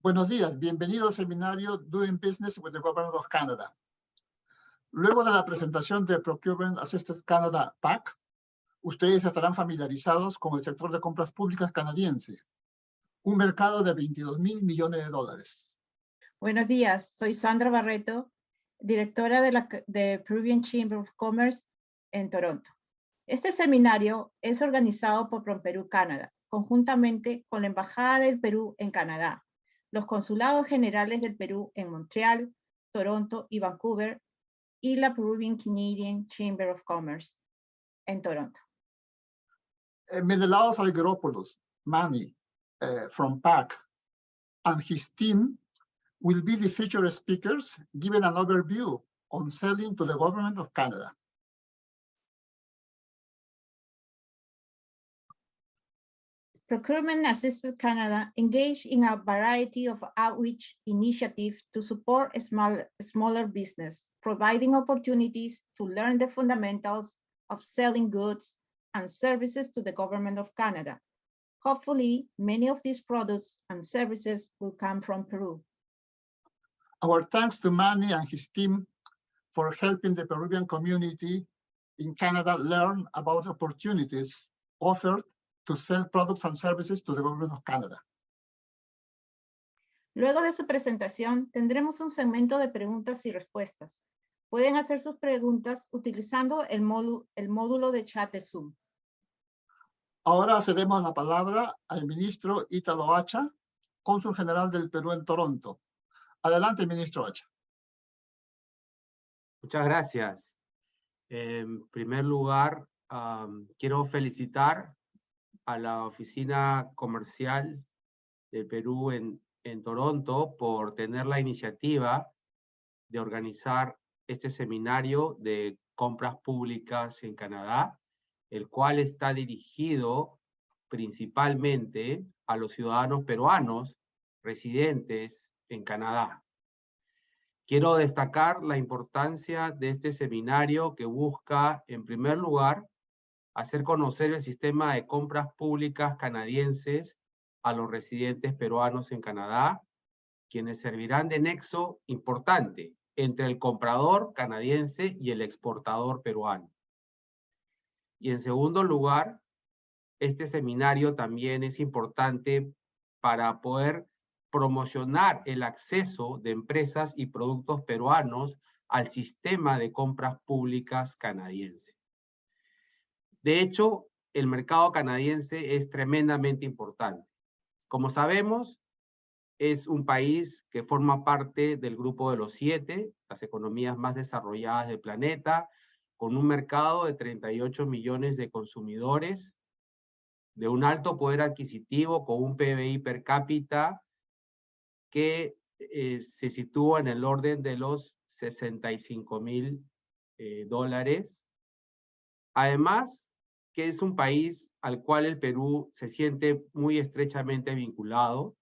Buenos días, bienvenido al seminario Doing Business with the Government of Canada. Luego de la presentación de Procurement Assistance Canada, PAC, ustedes estarán familiarizados con el sector de compras públicas canadiense, un mercado de $22,000 millones. Buenos días, soy Sandra Barreto, directora de Peruvian Chamber of Commerce en Toronto. Este seminario es organizado por Promperu Canada, conjuntamente con la Embajada del Perú en Canadá, los Consulados Generales del Perú en Montreal, Toronto y Vancouver, y la Peruvian-Canadian Chamber of Commerce en Toronto. Menelaos Algeropoulos, Manny, from PAC, and his team will be the featured speakers giving an overview on selling to the Government of Canada. Procurement Assistance Canada engaged in a variety of outreach initiatives to support smaller business, providing opportunities to learn the fundamentals of selling goods and services to the Government of Canada. Hopefully, many of these products and services will come from Peru. Our thanks to Manny and his team for helping the Peruvian community in Canada learn about opportunities offered to sell products and services to the Government of Canada. Luego de su presentación, tendremos un segmento de preguntas y respuestas. Pueden hacer sus preguntas utilizando el módulo de chat de Zoom. Ahora cedemos la palabra al ministro Ítalo Hacha, cónsul general del Perú en Toronto. Adelante, ministro Hacha. Muchas gracias. En primer lugar, quiero felicitar a la Oficina Comercial de Perú en Toronto por tener la iniciativa de organizar este seminario de compras públicas en Canadá, el cual está dirigido principalmente a los ciudadanos peruanos residentes en Canadá. Quiero destacar la importancia de este seminario que busca, en primer lugar, hacer conocer el sistema de compras públicas canadienses a los residentes peruanos en Canadá, quienes servirán de nexo importante entre el comprador canadiense y el exportador peruano. Y en segundo lugar, este seminario también es importante para poder promocionar el acceso de empresas y productos peruanos al sistema de compras públicas canadiense. De hecho, el mercado canadiense es tremendamente importante. Como sabemos, es un país que forma parte del grupo de los 7, las economías más desarrolladas del planeta, con un mercado de 38 millones de consumidores, de un alto poder adquisitivo, con un PBI per cápita que se sitúa en el orden de los $65,000. Además, que es un país al cual el Perú se siente muy estrechamente vinculado.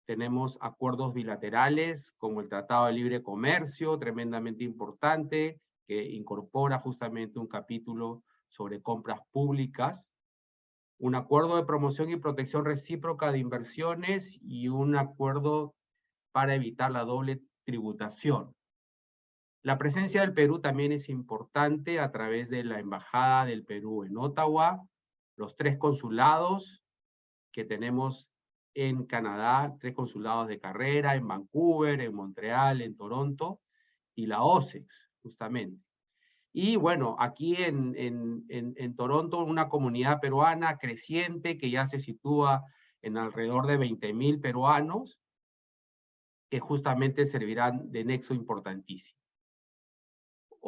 Tenemos acuerdos bilaterales como el Tratado de Libre Comercio, tremendamente importante, que incorpora justamente un capítulo sobre compras públicas, un acuerdo de promoción y protección recíproca de inversiones y un acuerdo para evitar la doble tributación. La presencia del Perú también es importante a través de la Embajada del Perú en Ottawa, los 3 consulados que tenemos en Canadá, 3 consulados de carrera, en Vancouver, en Montreal, en Toronto, y la OSEX, justamente. Y bueno, aquí en Toronto, una comunidad peruana creciente que ya se sitúa en alrededor de 20,000 peruanos, que justamente servirán de nexo importantísimo.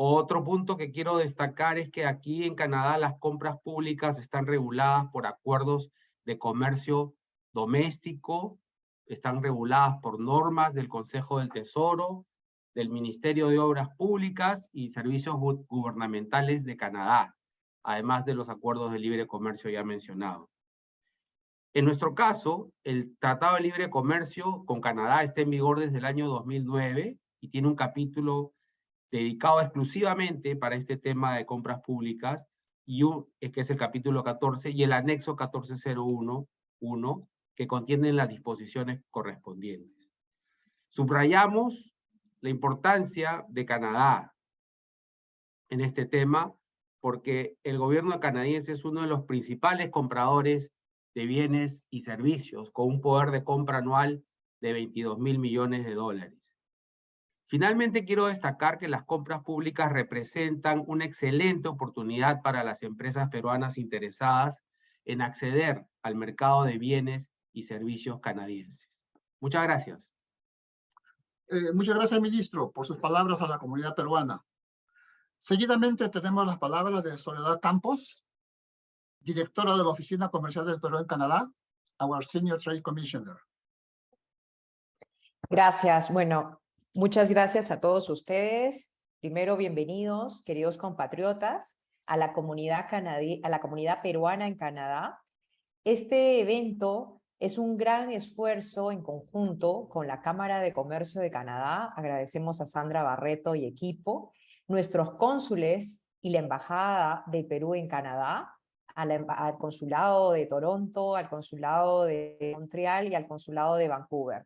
Otro punto que quiero destacar es que aquí en Canadá las compras públicas están reguladas por acuerdos de comercio doméstico, están reguladas por normas del Consejo del Tesoro, del Ministerio de Obras Públicas y Servicios Gubernamentales de Canadá, además de los acuerdos de libre comercio ya mencionados. En nuestro caso, el Tratado de Libre Comercio con Canadá está en vigor desde el año 2009 y tiene un capítulo dedicado exclusivamente para este tema de compras públicas, que es el capítulo 14, y el anexo 1401, que contienen las disposiciones correspondientes. Subrayamos la importancia de Canadá en este tema, porque el gobierno canadiense es uno de los principales compradores de bienes y servicios, con un poder de compra anual de 22,000 millones de dólares. Finalmente, quiero destacar que las compras públicas representan una excelente oportunidad para las empresas peruanas interesadas en acceder al mercado de bienes y servicios canadienses. Muchas gracias. Muchas gracias, ministro, por sus palabras a la comunidad peruana. Seguidamente tenemos las palabras de Soledad Campos, directora de la Oficina Comercial del Perú en Canadá, our Senior Trade Commissioner. Gracias. Bueno, muchas gracias a todos ustedes. Primero, bienvenidos, queridos compatriotas, a la comunidad peruana en Canadá. Este evento es un gran esfuerzo en conjunto con la Cámara de Comercio de Canadá. Agradecemos a Sandra Barreto y equipo, nuestros cónsules y la Embajada de Perú en Canadá, al Consulado de Toronto, al Consulado de Montreal y al Consulado de Vancouver.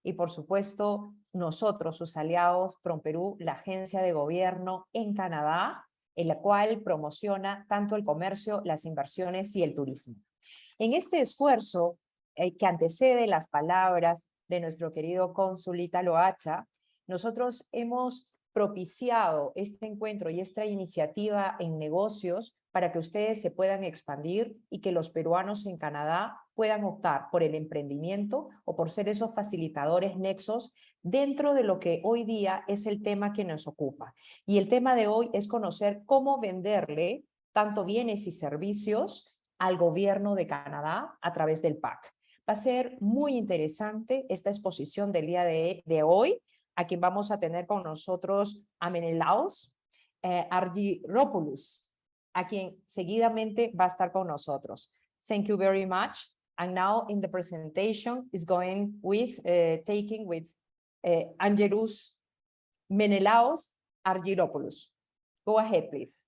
Y por supuesto, nosotros, sus aliados, Promperu, la agencia de gobierno en Canadá, en la cual promociona tanto el comercio, las inversiones y el turismo. En este esfuerzo que antecede las palabras de nuestro querido cónsul Ítalo Hacha, nosotros hemos propiciado este encuentro y esta iniciativa en negocios para que ustedes se puedan expandir y que los peruanos en Canadá puedan optar por el emprendimiento o por ser esos facilitadores nexos dentro de lo que hoy día es el tema que nos ocupa. Y el tema de hoy es conocer cómo venderle tanto bienes y servicios al gobierno de Canadá a través del PAC. Va a ser muy interesante esta exposición del día de hoy, a quien vamos a tener con nosotros a Menelaos Argyropoulos, a quien seguidamente va a estar con nosotros. Thank you very much. And now in the presentation is going with, taking with Angelus Menelaos Argyropoulos. Go ahead, please.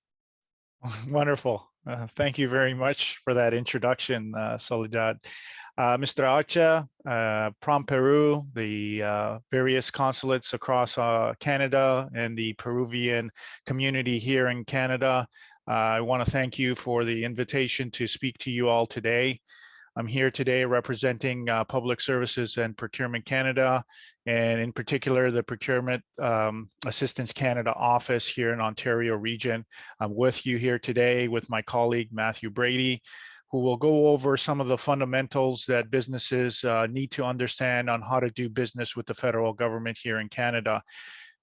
Wonderful. Thank you very much for that introduction, Soledad. Mr. Acha, Promperu, the various consulates across Canada and the Peruvian community here in Canada, I want to thank you for the invitation to speak to you all today. I'm here today representing Public Services and Procurement Canada, and in particular, the Procurement Assistance Canada office here in Ontario region. I'm with you here today with my colleague, Matthew Brady, who will go over some of the fundamentals that businesses need to understand on how to do business with the federal government here in Canada.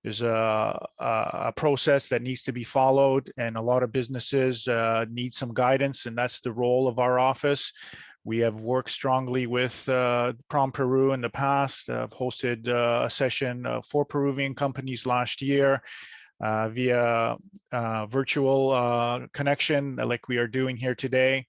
There's a process that needs to be followed, and a lot of businesses need some guidance, and that's the role of our office. We have worked strongly with Promperu in the past. I've hosted a session for Peruvian companies last year via virtual connection like we are doing here today.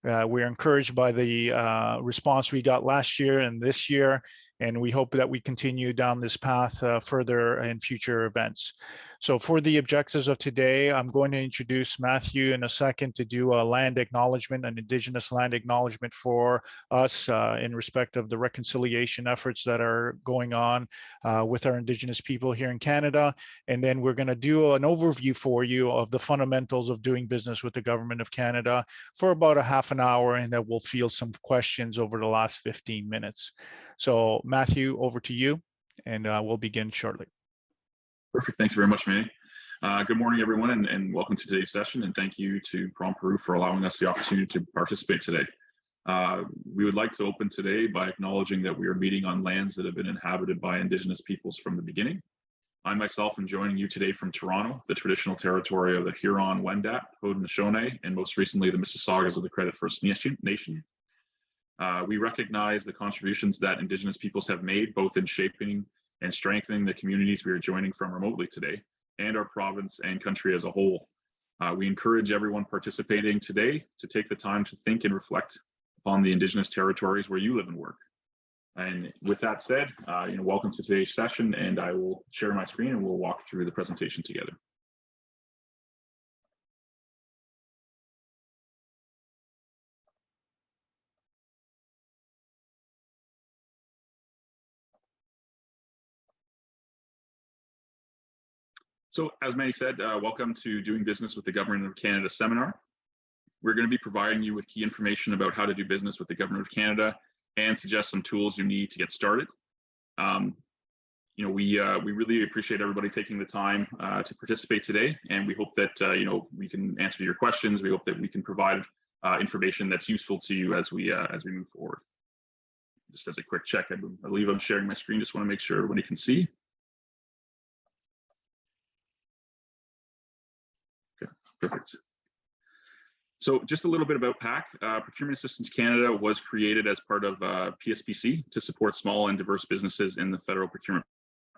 We're encouraged by the response we got last year and this year, and we hope that we continue down this path further in future events. So for the objectives of today, I'm going to introduce Matthew in a second to do a land acknowledgement, an Indigenous land acknowledgement for us in respect of the reconciliation efforts that are going on with our Indigenous people here in Canada. And then we're going to do an overview for you of the fundamentals of doing business with the Government of Canada for about a half an hour, and then we'll field some questions over the last 15 minutes. So Matthew, over to you, and we'll begin shortly. Perfect. Thanks very much, Manny. Good morning, everyone, and welcome to today's session. And thank you to Promperu for allowing us the opportunity to participate today. We would like to open today by acknowledging that we are meeting on lands that have been inhabited by Indigenous peoples from the beginning. I myself am joining you today from Toronto, the traditional territory of the Huron, Wendat, Haudenosaunee, and most recently the Mississaugas of the Credit First Nation. We recognize the contributions that Indigenous peoples have made, both in shaping and strengthening the communities we are joining from remotely today, and our province and country as a whole. We encourage everyone participating today to take the time to think and reflect upon the Indigenous territories where you live and work. And with that said, welcome to today's session, and I will share my screen and we'll walk through the presentation together. So as Manny said, welcome to Doing Business with the Government of Canada seminar. We're going to be providing you with key information about how to do business with the Government of Canada and suggest some tools you need to get started. We really appreciate everybody taking the time to participate today, and we hope that we can answer your questions. We hope that we can provide information that's useful to you as we move forward. Just as a quick check, I believe I'm sharing my screen. Just want to make sure everybody can see. Okay, perfect. So just a little bit about PAC. Procurement Assistance Canada was created as part of PCCC to support small and diverse businesses in the federal procurement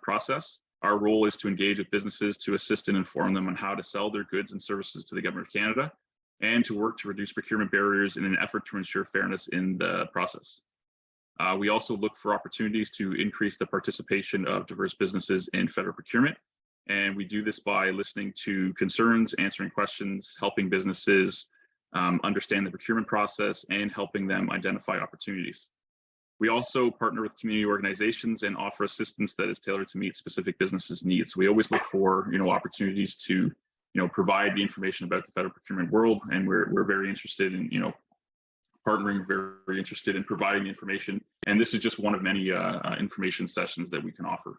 process. Our role is to engage with businesses to assist and inform them on how to sell their goods and services to the Government of Canada, and to work to reduce procurement barriers in an effort to ensure fairness in the process. We also look for opportunities to increase the participation of diverse businesses in federal procurement. And we do this by listening to concerns, answering questions, helping businesses understand the procurement process, and helping them identify opportunities. We also partner with community organizations and offer assistance that is tailored to meet specific businesses' needs. We always look for opportunities to provide the information about the federal procurement world, and we're very interested in partnering, very interested in providing the information. And this is just one of many information sessions that we can offer.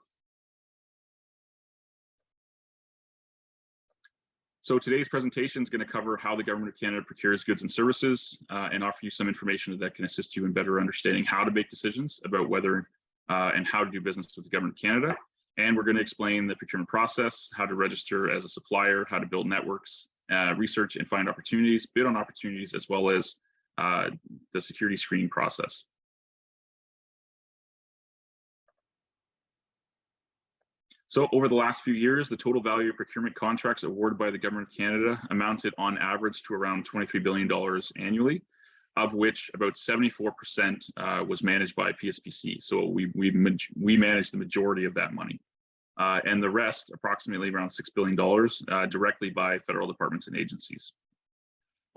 So today's presentation is going to cover how the Government of Canada procures goods and services, and offer you some information that can assist you in better understanding how to make decisions about whether and how to do business with the Government of Canada. And we're going to explain the procurement process, how to register as a supplier, how to build networks, research and find opportunities, bid on opportunities, as well as the security screening process. So over the last few years, the total value of procurement contracts awarded by the Government of Canada amounted on average to around $23 billion annually, of which about 74% was managed by PCCC. So we manage the majority of that money. And the rest, approximately around $6 billion, directly by federal departments and agencies.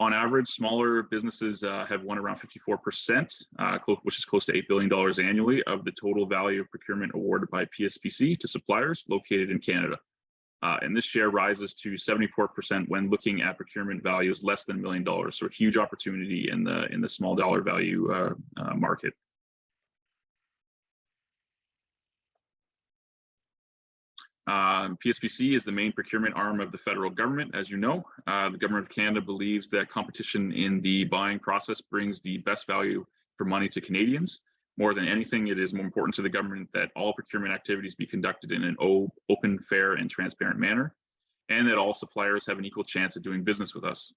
On average, smaller businesses have won around 54%, which is close to $8 billion annually, of the total value of procurement awarded by PCCC to suppliers located in Canada. And this share rises to 74% when looking at procurement values less than $1 million. So a huge opportunity in the small dollar value market. PCCC is the main procurement arm of the federal government, as you know. The Government of Canada believes that competition in the buying process brings the best value for money to Canadians. More than anything, it is more important to the government that all procurement activities be conducted in an open, fair, and transparent manner, and that all suppliers have an equal chance at doing business with us.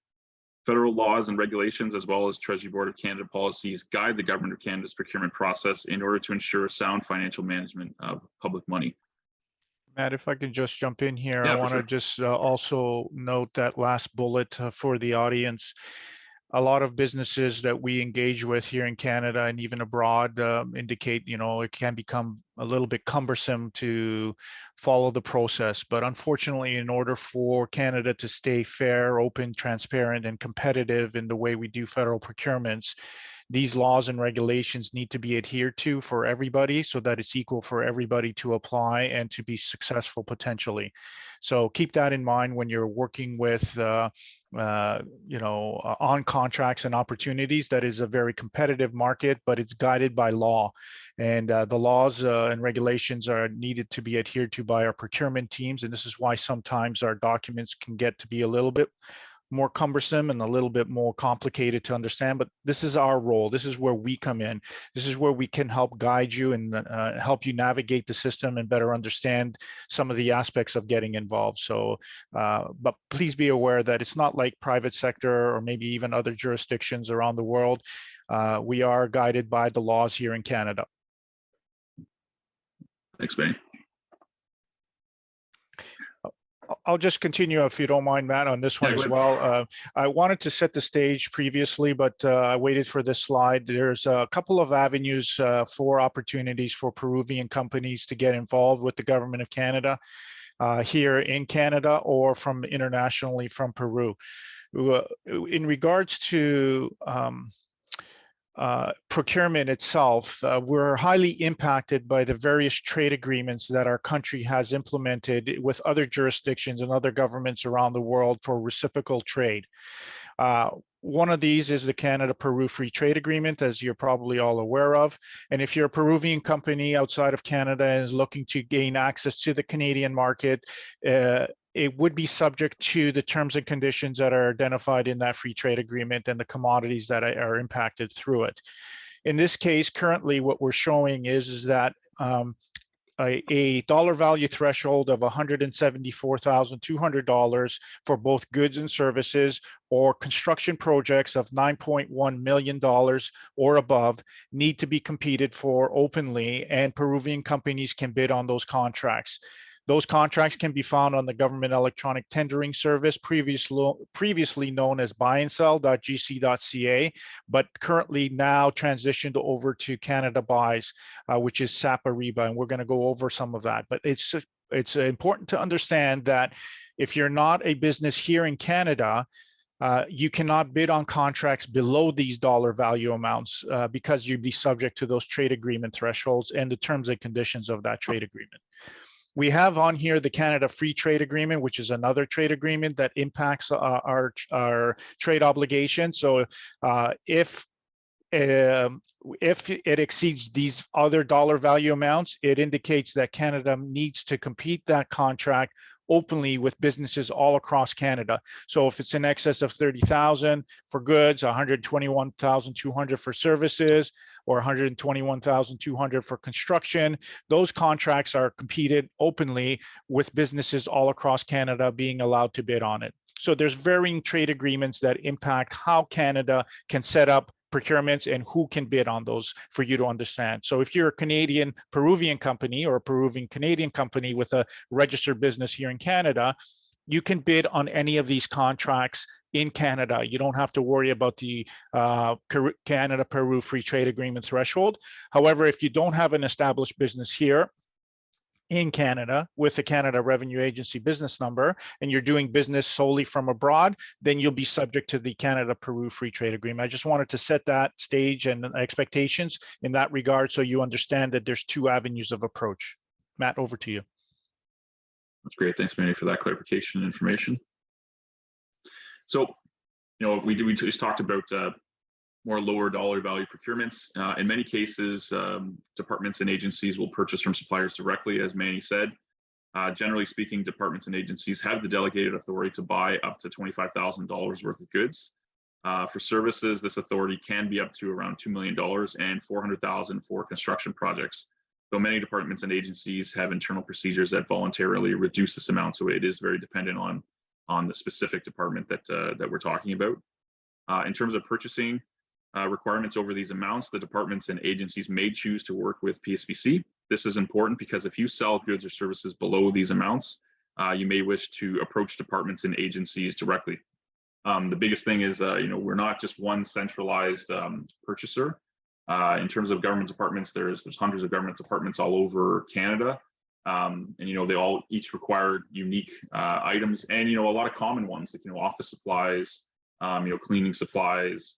Federal laws and regulations, as well as Treasury Board of Canada policies, guide the Government of Canada's procurement process in order to ensure sound financial management of public money. Matt, if I can just jump in here, Yeah, I want to sure. just also note that last bullet for the audience. A lot of businesses that we engage with here in Canada and even abroad indicate, it can become a little bit cumbersome to follow the process. But unfortunately, in order for Canada to stay fair, open, transparent, and competitive in the way we do federal procurements, these laws and regulations need to be adhered to for everybody so that it's equal for everybody to apply and to be successful potentially. So keep that in mind when you're working with on contracts and opportunities. That is a very competitive market, but it's guided by law, and the laws and regulations are needed to be adhered to by our procurement teams. And this is why sometimes our documents can get to be a little bit more cumbersome and a little bit more complicated to understand, but this is our role. This is where we come in. This is where we can help guide you and help you navigate the system and better understand some of the aspects of getting involved. So, but please be aware that it's not like private sector or maybe even other jurisdictions around the world. We are guided by the laws here in Canada. Thanks, Benny. I'll just continue, if you don't mind, Matt, on this one as well. I wanted to set the stage previously, but I waited for this slide. There's a couple of avenues for opportunities for Peruvian companies to get involved with the Government of Canada here in Canada or from internationally from Peru. In regards to procurement itself, we're highly impacted by the various trade agreements that our country has implemented with other jurisdictions and other governments around the world for reciprocal trade. One of these is the Canada-Peru Free Trade Agreement, as you're probably all aware of. And if you're a Peruvian company outside of Canada and is looking to gain access to the Canadian market, it would be subject to the terms and conditions that are identified in that free trade agreement and the commodities that are impacted through it. In this case, currently what we're showing is that a dollar value threshold of $174,200 for both goods and services or construction projects of $9.1 million or above need to be competed for openly, and Peruvian companies can bid on those contracts. Those contracts can be found on the government electronic tendering service, previously known as buyandsell.gc.ca, but currently now transitioned over to Canada Buys, which is SAP Ariba, and we're going to go over some of that. But it's important to understand that if you're not a business here in Canada, you cannot bid on contracts below these dollar value amounts because you'd be subject to those trade agreement thresholds and the terms and conditions of that trade agreement. We have on here the Canada Free Trade Agreement, which is another trade agreement that impacts our trade obligation. So if it exceeds these other dollar value amounts, it indicates that Canada needs to compete that contract openly with businesses all across Canada. So if it's in excess of 30,000 for goods, 121,200 for services, or 121,200 for construction, those contracts are competed openly with businesses all across Canada being allowed to bid on it. So there's varying trade agreements that impact how Canada can set up procurements and who can bid on those for you to understand. So if you're a Canadian Peruvian company or a Peruvian Canadian company with a registered business here in Canada, you can bid on any of these contracts in Canada. You don't have to worry about the Canada-Peru Free Trade Agreement threshold. However, if you don't have an established business here in Canada with the Canada Revenue Agency business number, and you're doing business solely from abroad, then you'll be subject to the Canada-Peru Free Trade Agreement. I just wanted to set that stage and expectations in that regard so you understand that there's two avenues of approach. Matt, over to you. That's great. Thanks, Manny, for that clarification and information. So, we just talked about more lower dollar value procurements. In many cases, departments and agencies will purchase from suppliers directly, as Manny said. Generally speaking, departments and agencies have the delegated authority to buy up to $25,000 worth of goods. For services, this authority can be up to around $2 million and $400,000 for construction projects. Though many departments and agencies have internal procedures that voluntarily reduce this amount, so it is very dependent on the specific department that we're talking about. In terms of purchasing requirements over these amounts, the departments and agencies may choose to work with PSPC. This is important because if you sell goods or services below these amounts, you may wish to approach departments and agencies directly. The biggest thing is, we're not just one centralized purchaser. In terms of government departments, there's hundreds of government departments all over Canada, and they all each require unique items, and a lot of common ones like office supplies, cleaning supplies,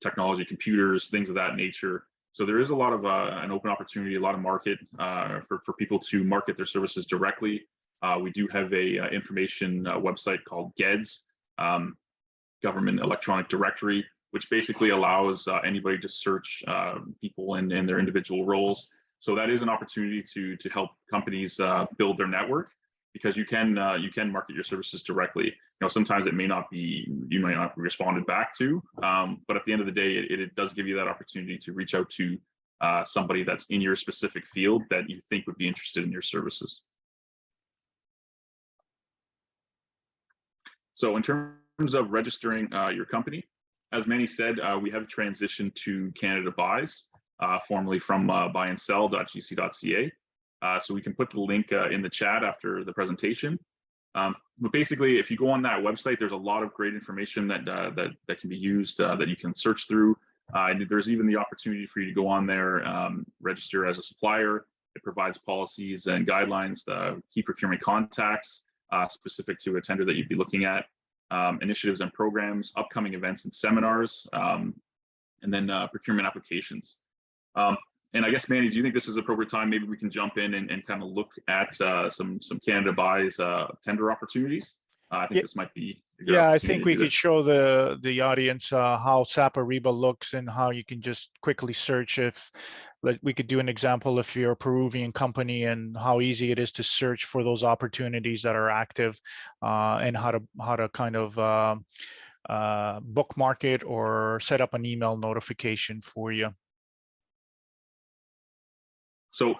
technology, computers, things of that nature. So there is a lot of an open opportunity, a lot of market for people to market their services directly. We do have a information website called GEDS, Government Electronic Directory, which basically allows anybody to search people in their individual roles. So that is an opportunity to help companies build their network, because you can market your services directly. Sometimes it may not be, you may not be responded back to, but at the end of the day, it does give you that opportunity to reach out to somebody that's in your specific field that you think would be interested in your services. So in terms of registering your company, as Manny said, we have transitioned to Canada Buys, formerly from buyandsell.gc.ca. So we can put the link in the chat after the presentation. But basically, if you go on that website, there's a lot of great information that can be used, that you can search through. And there's even the opportunity for you to go on there, register as a supplier. It provides policies and guidelines, key procurement contacts specific to a tender that you'd be looking at. Initiatives and programs, upcoming events and seminars, and then procurement applications. And I guess, Manny, do you think this is appropriate time? Maybe we can jump in and kind of look at some Canada Buys tender opportunities. I think this might be. Yeah, I think we could show the audience how SAP Ariba looks and how you can just quickly search. If we could do an example if you're a Peruvian company and how easy it is to search for those opportunities that are active, and how to kind of bookmark it or set up an email notification for you. So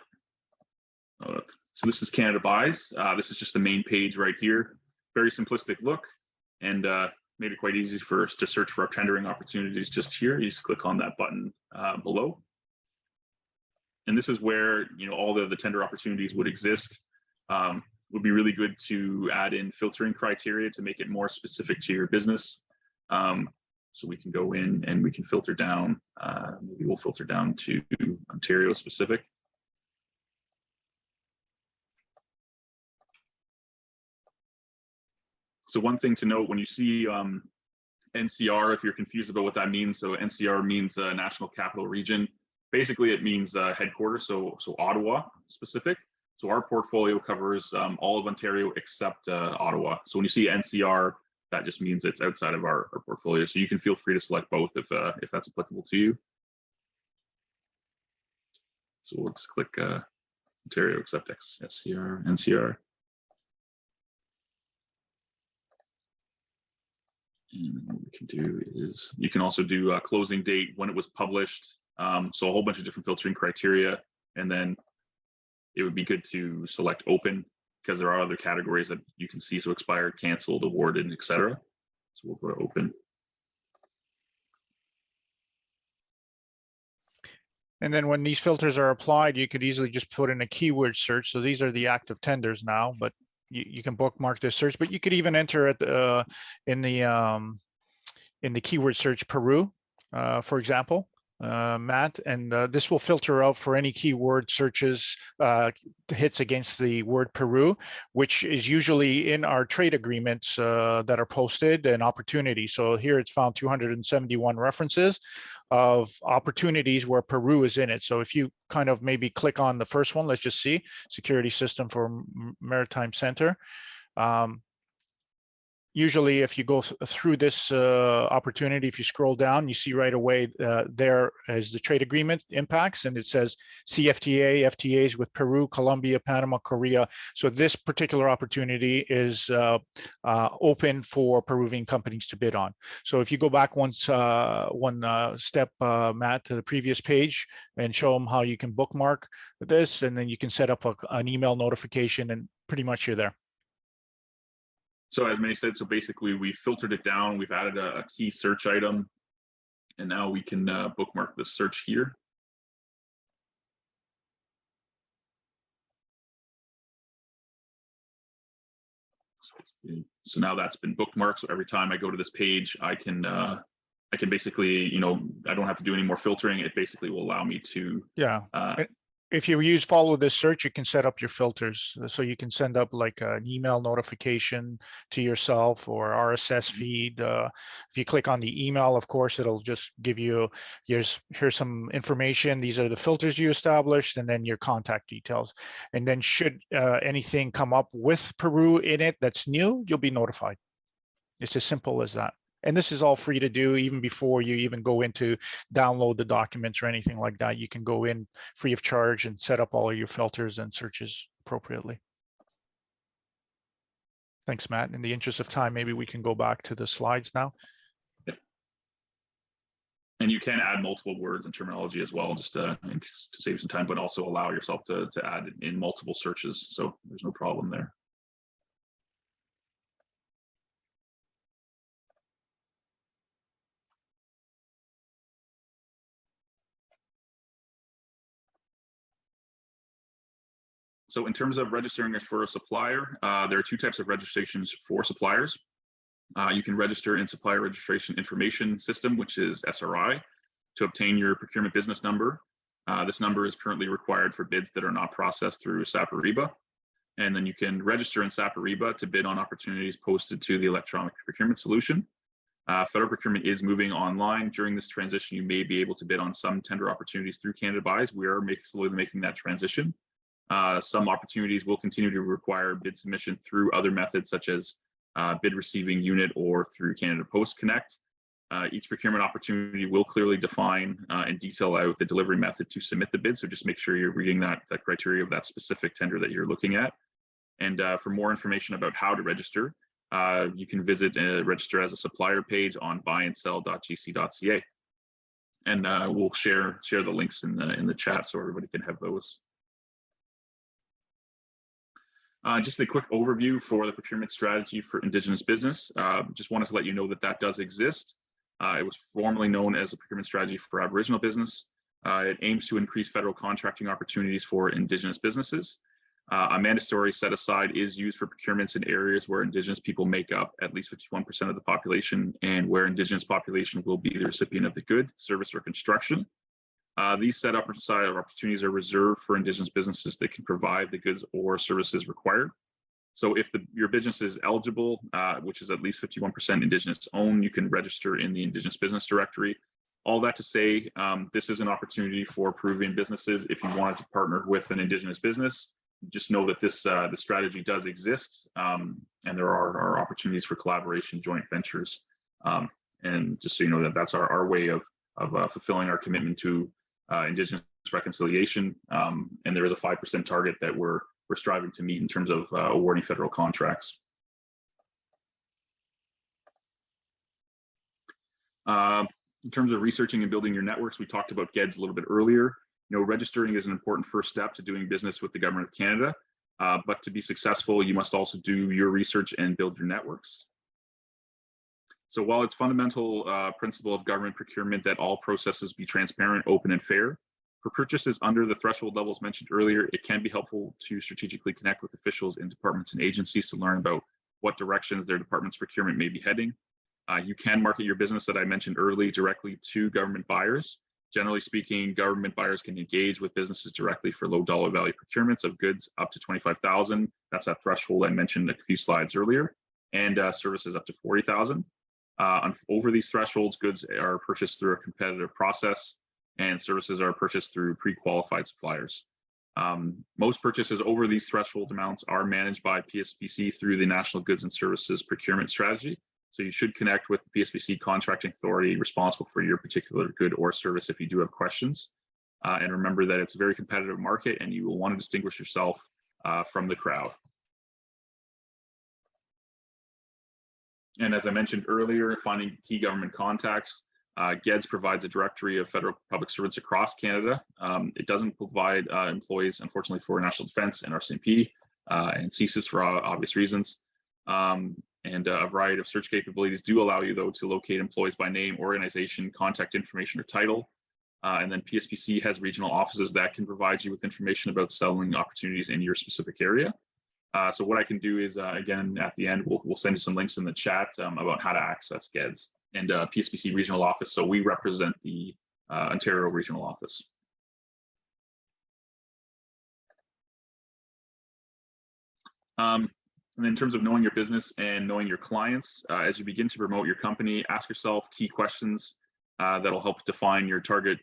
this is Canada Buys. This is just the main page right here. Very simplistic look, and made it quite easy for us to search for our tendering opportunities just here. You just click on that button below. And this is where, you know, all the tender opportunities would exist. Would be really good to add in filtering criteria to make it more specific to your business. So we can go in and we can filter down, maybe we'll filter down to Ontario specific. So one thing to note when you see NCR, if you're confused about what that means, so NCR means National Capital Region. Basically, it means headquarters, so Ottawa specific. So our portfolio covers all of Ontario except Ottawa. So when you see NCR, that just means it's outside of our portfolio. So you can feel free to select both if that's applicable to you. So we'll just click Ontario except NCR. And what we can do is you can also do a closing date, when it was published. So a whole bunch of different filtering criteria, and then it would be good to select open because there are other categories that you can see. So expired, canceled, awarded, etc. So we'll go to open. And then when these filters are applied, you could easily just put in a keyword search. So these are the active tenders now, but you can bookmark this search, but you could even enter it in the keyword search Peru, for example, Matt, and this will filter out for any keyword searches hits against the word Peru, which is usually in our trade agreements that are posted and opportunities. So here it's found 271 references of opportunities where Peru is in it. So if you kind of maybe click on the first one, let's just see, security system for Maritime Center. Usually if you go through this opportunity, if you scroll down, you see right away there as the trade agreement impacts, and it says CFTA, FTAs with Peru, Colombia, Panama, Korea. So this particular opportunity is open for Peruvian companies to bid on. So if you go back one step, Matt, to the previous page and show them how you can bookmark this, and then you can set up an email notification and pretty much you're there. So as Manny said, so basically we filtered it down, we've added a key search item, and now we can bookmark the search here. So now that's been bookmarked. So every time I go to this page, I can basically, you know, I don't have to do any more filtering. It basically will allow me to. Yeah. If you follow this search, you can set up your filters. So you can send up like an email notification to yourself or RSS feed. If you click on the email, of course, it'll just give you, here's some information. These are the filters you established, and then your contact details. And then should anything come up with Peru in it that's new, you'll be notified. It's as simple as that. And this is all free to do even before you even go into download the documents or anything like that. You can go in free of charge and set up all of your filters and searches appropriately. Thanks, Matt. In the interest of time, maybe we can go back to the slides now. Yeah. And you can add multiple words and terminology as well, just to save some time, but also allow yourself to add in multiple searches. So there's no problem there. So in terms of registering for a supplier, there are two types of registrations for suppliers. You can register in Supplier Registration Information System, which is SRI, to obtain your procurement business number. This number is currently required for bids that are not processed through SAP Ariba. And then you can register in SAP Ariba to bid on opportunities posted to the electronic procurement solution. Federal procurement is moving online. During this transition, you may be able to bid on some tender opportunities through Canada Buys. We are slowly making that transition. Some opportunities will continue to require bid submission through other methods, such as bid receiving unit or through Canada Post Connect. Each procurement opportunity will clearly define and detail out the delivery method to submit the bid. So just make sure you're reading that criteria of that specific tender that you're looking at. And for more information about how to register, you can visit register as a supplier page on buyandsell.gc.ca. And we'll share the links in the chat so everybody can have those. Just a quick overview for the procurement strategy for Indigenous business. Just wanted to let you know that does exist. It was formerly known as a procurement strategy for Aboriginal business. It aims to increase federal contracting opportunities for Indigenous businesses. A mandatory set aside is used for procurements in areas where Indigenous people make up at least 51% of the population and where Indigenous population will be the recipient of the good, service, or construction. These set aside opportunities are reserved for Indigenous businesses that can provide the goods or services required. So if your business is eligible, which is at least 51% Indigenous owned, you can register in the Indigenous Business Directory. All that to say, this is an opportunity for Peruvian businesses. If you wanted to partner with an Indigenous business, just know that this strategy does exist, and there are opportunities for collaboration, joint ventures, and just so you know that's our way of fulfilling our commitment to Indigenous reconciliation. And there is a 5% target that we're striving to meet in terms of awarding federal contracts. In terms of researching and building your networks, we talked about GEDS a little bit earlier. Registering is an important first step to doing business with the Government of Canada, but to be successful, you must also do your research and build your networks. So while it's fundamental principle of government procurement that all processes be transparent, open, and fair, for purchases under the threshold levels mentioned earlier, it can be helpful to strategically connect with officials in departments and agencies to learn about what directions their department's procurement may be heading. You can market your business that I mentioned earlier directly to government buyers. Generally speaking, government buyers can engage with businesses directly for low dollar value procurements of goods up to $25,000. That's that threshold I mentioned a few slides earlier, and services up to $40,000. Over these thresholds, goods are purchased through a competitive process, and services are purchased through pre-qualified suppliers. Most purchases over these threshold amounts are managed by PCCC through the National Goods and Services Procurement Strategy. So you should connect with the PCCC contracting authority responsible for your particular good or service if you do have questions. And remember that it's a very competitive market and you will want to distinguish yourself from the crowd. And as I mentioned earlier, finding key government contacts, GEDS provides a directory of federal public servants across Canada. It doesn't provide employees, unfortunately, for National Defence and RCMP and CSIS for obvious reasons. And a variety of search capabilities do allow you, though, to locate employees by name, organization, contact information, or title. And then PSPC has regional offices that can provide you with information about selling opportunities in your specific area. So what I can do is, again, at the end, we'll send you some links in the chat about how to access GEDS and PSPC regional office. So we represent the Ontario regional office. And in terms of knowing your business and knowing your clients, as you begin to promote your company, ask yourself key questions that'll help define your target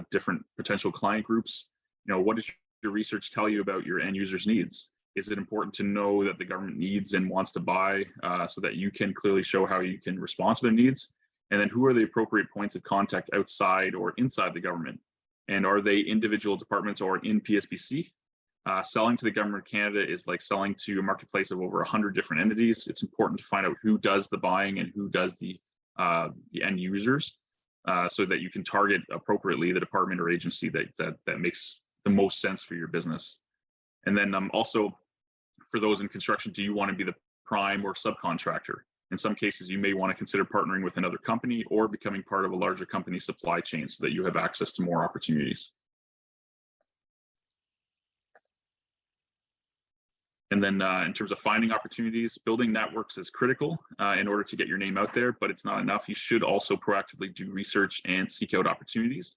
different potential client groups. What does your research tell you about your end users' needs? Is it important to know that the government needs and wants to buy so that you can clearly show how you can respond to their needs? And then who are the appropriate points of contact outside or inside the government? And are they individual departments or in PSPC? Selling to the Government of Canada is like selling to a marketplace of over 100 different entities. It's important to find out who does the buying and who does the end users so that you can target appropriately the department or agency that makes the most sense for your business. And then also, for those in construction, do you want to be the prime or subcontractor? In some cases, you may want to consider partnering with another company or becoming part of a larger company supply chain so that you have access to more opportunities. And then in terms of finding opportunities, building networks is critical in order to get your name out there, but it's not enough. You should also proactively do research and seek out opportunities.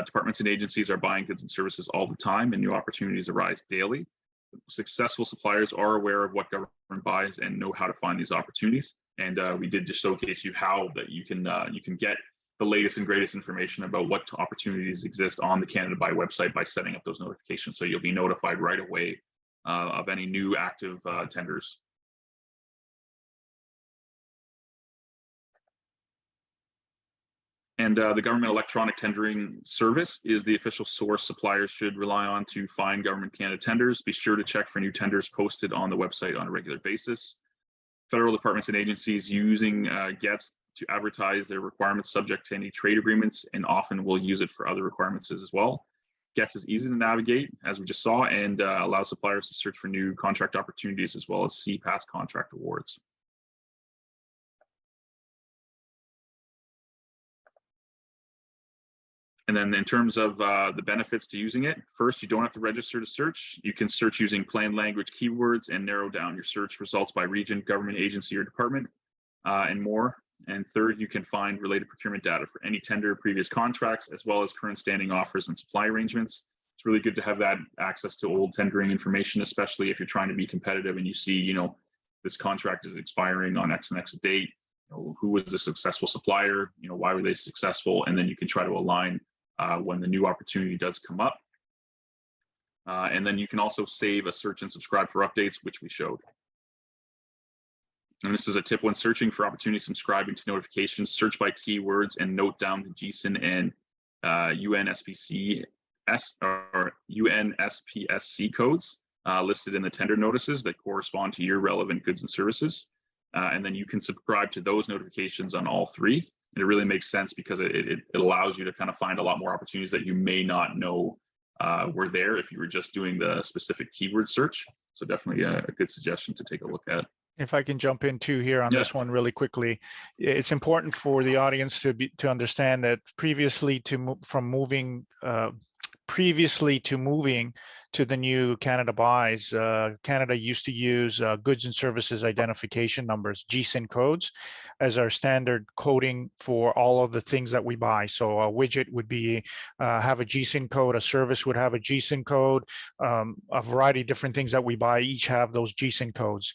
Departments and agencies are buying goods and services all the time, and new opportunities arise daily. Successful suppliers are aware of what government buys and know how to find these opportunities. And we did just showcase you how that you can get the latest and greatest information about what opportunities exist on the Canada Buy website by setting up those notifications. So you'll be notified right away of any new active tenders. And the government electronic tendering service is the official source suppliers should rely on to find Government Canada tenders. Be sure to check for new tenders posted on the website on a regular basis. Federal departments and agencies using GETS to advertise their requirements subject to any trade agreements, and often will use it for other requirements as well. GETS is easy to navigate, as we just saw, and allows suppliers to search for new contract opportunities as well as see past contract awards. And then in terms of the benefits to using it, first, you don't have to register to search. You can search using plain language keywords and narrow down your search results by region, government agency, or department, and more. And third, you can find related procurement data for any tender, previous contracts, as well as current standing offers and supply arrangements. It's really good to have that access to old tendering information, especially if you're trying to be competitive and you see, you know, this contract is expiring on X and X date. You know, who was the successful supplier? You know, why were they successful? And then you can try to align when the new opportunity does come up. And then you can also save a search and subscribe for updates, which we showed. And this is a tip when searching for opportunities, subscribing to notifications, search by keywords and note down the GSIN and UNSPC or UNSPSC codes listed in the tender notices that correspond to your relevant goods and services. And then you can subscribe to those notifications on all three. And it really makes sense because it allows you to kind of find a lot more opportunities that you may not know were there if you were just doing the specific keyword search. So definitely a good suggestion to take a look at. If I can jump in too here on this one really quickly, it's important for the audience to understand that previously to moving to the new Canada Buys, Canada used to use goods and services identification numbers, GSIN codes, as our standard coding for all of the things that we buy. So a widget would be have a GSIN code, a service would have a GSIN code, a variety of different things that we buy each have those GSIN codes.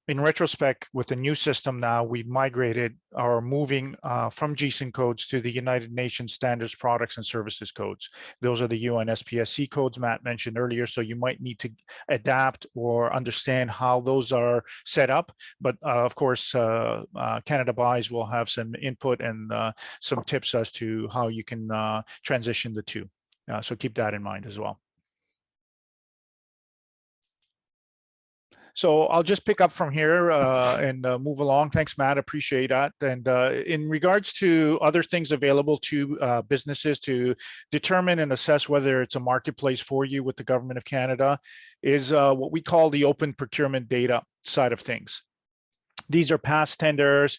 In retrospect, with the new system now, we've migrated or moving from GSIN codes to the United Nations Standards Products and Services codes. Those are the UNSPSC codes Matt mentioned earlier, so you might need to adapt or understand how those are set up. But of course, Canada Buys will have some input and some tips as to how you can transition the two. So keep that in mind as well. So I'll just pick up from here and move along. Thanks, Matt. Appreciate that. And in regards to other things available to businesses to determine and assess whether it's a marketplace for you with the Government of Canada is what we call the open procurement data side of things. These are past tenders.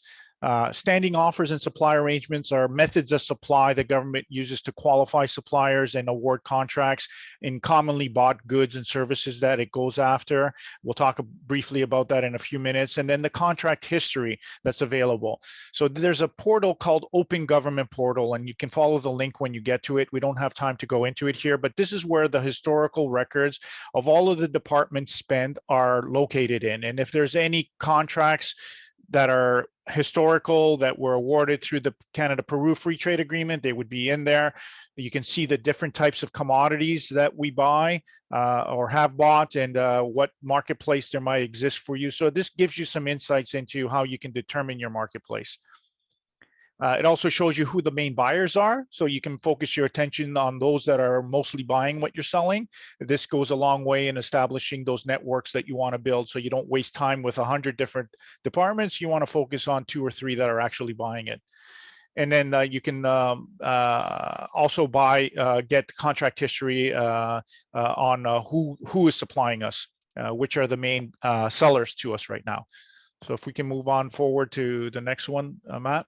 Standing offers and supply arrangements are methods of supply the government uses to qualify suppliers and award contracts in commonly bought goods and services that it goes after. We'll talk briefly about that in a few minutes. And then the contract history that's available. So there's a portal called Open Government Portal, and you can follow the link when you get to it. We don't have time to go into it here, but this is where the historical records of all of the departments spend are located in. And if there's any contracts that are historical that were awarded through the Canada-Peru Free Trade Agreement, they would be in there. You can see the different types of commodities that we buy or have bought and what marketplace there might exist for you. So this gives you some insights into how you can determine your marketplace. It also shows you who the main buyers are, so you can focus your attention on those that are mostly buying what you're selling. This goes a long way in establishing those networks that you want to build, so you don't waste time with 100 different departments. You want to focus on 2 or 3 that are actually buying it. And then you can also get contract history on who is supplying us, which are the main sellers to us right now. So if we can move on forward to the next one, Matt.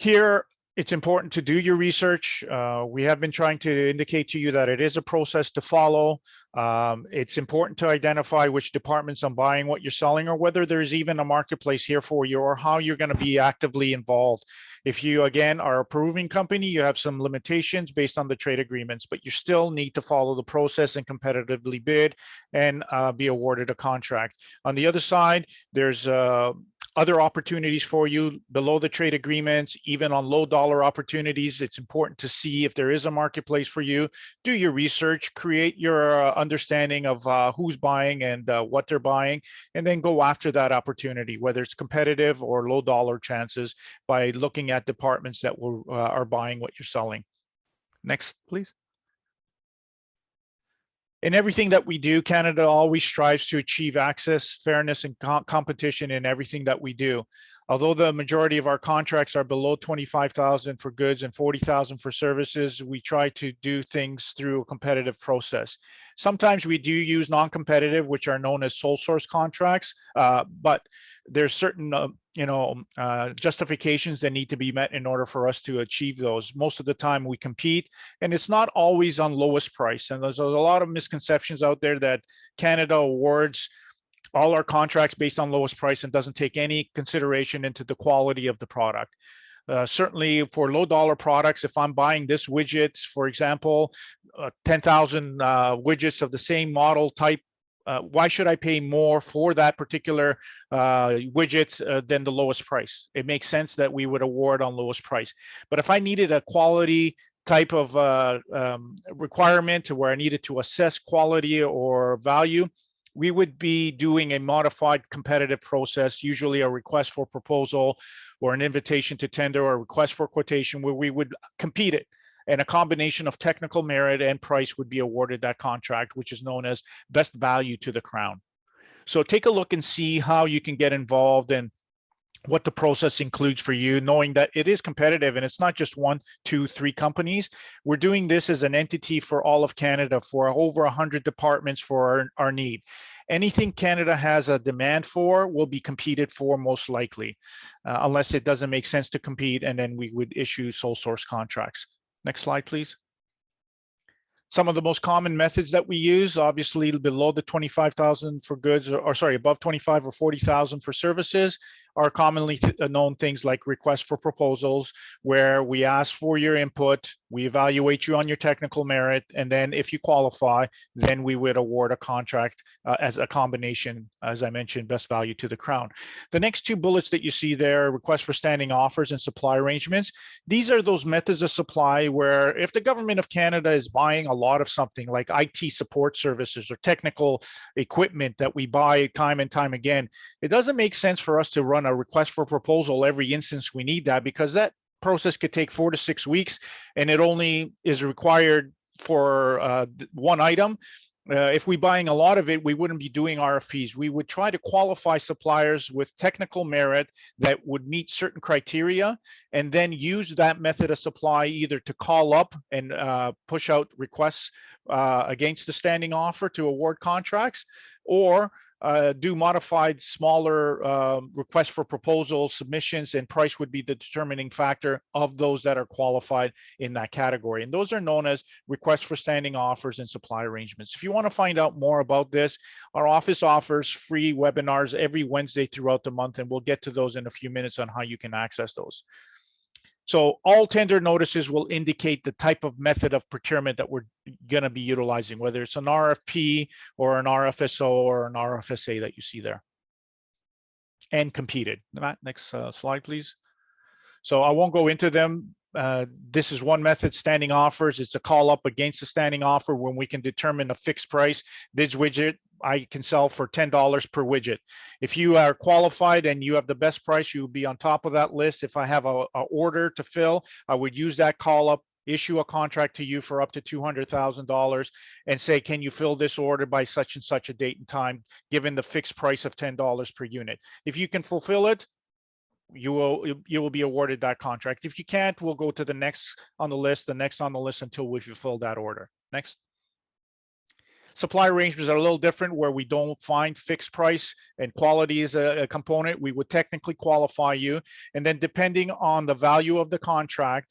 Here it's important to do your research. We have been trying to indicate to you that it is a process to follow. It's important to identify which departments are buying what you're selling, or whether there's even a marketplace here for you, or how you're going to be actively involved. If you, again, are a Peruvian company, you have some limitations based on the trade agreements, but you still need to follow the process and competitively bid and be awarded a contract. On the other side, there's other opportunities for you below the trade agreements, even on low dollar opportunities. It's important to see if there is a marketplace for you. Do your research, create your understanding of who's buying and what they're buying, and then go after that opportunity, whether it's competitive or low dollar chances, by looking at departments that are buying what you're selling. Next, please. In everything that we do, Canada always strives to achieve access, fairness, and competition in everything that we do. Although the majority of our contracts are below 25,000 for goods and 40,000 for services, we try to do things through a competitive process. Sometimes we do use non-competitive, which are known as sole source contracts, but there's certain justifications that need to be met in order for us to achieve those. Most of the time we compete, and it's not always on lowest price. And there's a lot of misconceptions out there that Canada awards all our contracts based on lowest price and doesn't take any consideration into the quality of the product. Certainly for low dollar products, if I'm buying this widget, for example, 10,000 widgets of the same model type, why should I pay more for that particular widget than the lowest price? It makes sense that we would award on lowest price. But if I needed a quality type of requirement where I needed to assess quality or value, we would be doing a modified competitive process, usually a request for proposal or an invitation to tender or a request for quotation, where we would compete it. And a combination of technical merit and price would be awarded that contract, which is known as best value to the crown. So take a look and see how you can get involved and what the process includes for you, knowing that it is competitive and it's not just 1, 2, 3 companies. We're doing this as an entity for all of Canada, for over 100 departments for our need. Anything Canada has a demand for will be competed for most likely, unless it doesn't make sense to compete, and then we would issue sole source contracts. Next slide, please. Some of the most common methods that we use, obviously below the 25,000 for goods, or sorry, above 25 or 40,000 for services, are commonly known things like requests for proposals, where we ask for your input, we evaluate you on your technical merit, and then if you qualify, then we would award a contract as a combination, as I mentioned, best value to the crown. The next 2 bullets that you see there, requests for standing offers and supply arrangements. These are those methods of supply where if the government of Canada is buying a lot of something like IT support services or technical equipment that we buy time and time again, it doesn't make sense for us to run a request for proposal every instance we need that, because that process could take 4 to 6 weeks and it only is required for one item. If we're buying a lot of it, we wouldn't be doing RFPs. We would try to qualify suppliers with technical merit that would meet certain criteria, and then use that method of supply either to call up and push out requests against the standing offer to award contracts, or do modified smaller requests for proposal submissions, and price would be the determining factor of those that are qualified in that category. And those are known as requests for standing offers and supply arrangements. If you want to find out more about this, our office offers free webinars every Wednesday throughout the month, and we'll get to those in a few minutes on how you can access those. So all tender notices will indicate the type of method of procurement that we're going to be utilizing, whether it's an RFP or an RFSO or an RFSA that you see there. And competed. Matt, next slide, please. So I won't go into them. This is one method, standing offers. It's a call up against the standing offer when we can determine a fixed price. This widget I can sell for $10 per widget. If you are qualified and you have the best price, you'll be on top of that list. If I have a order to fill, I would use that call up, issue a contract to you for up to $200,000 and say, can you fill this order by such and such a date and time, given the fixed price of $10 per unit. If you can fulfill it, you will be awarded that contract. If you can't, we'll go to the next on the list, until we fulfill that order. Next. Supply arrangements are a little different where we don't find fixed price and quality is a component. We would technically qualify you. And then depending on the value of the contract,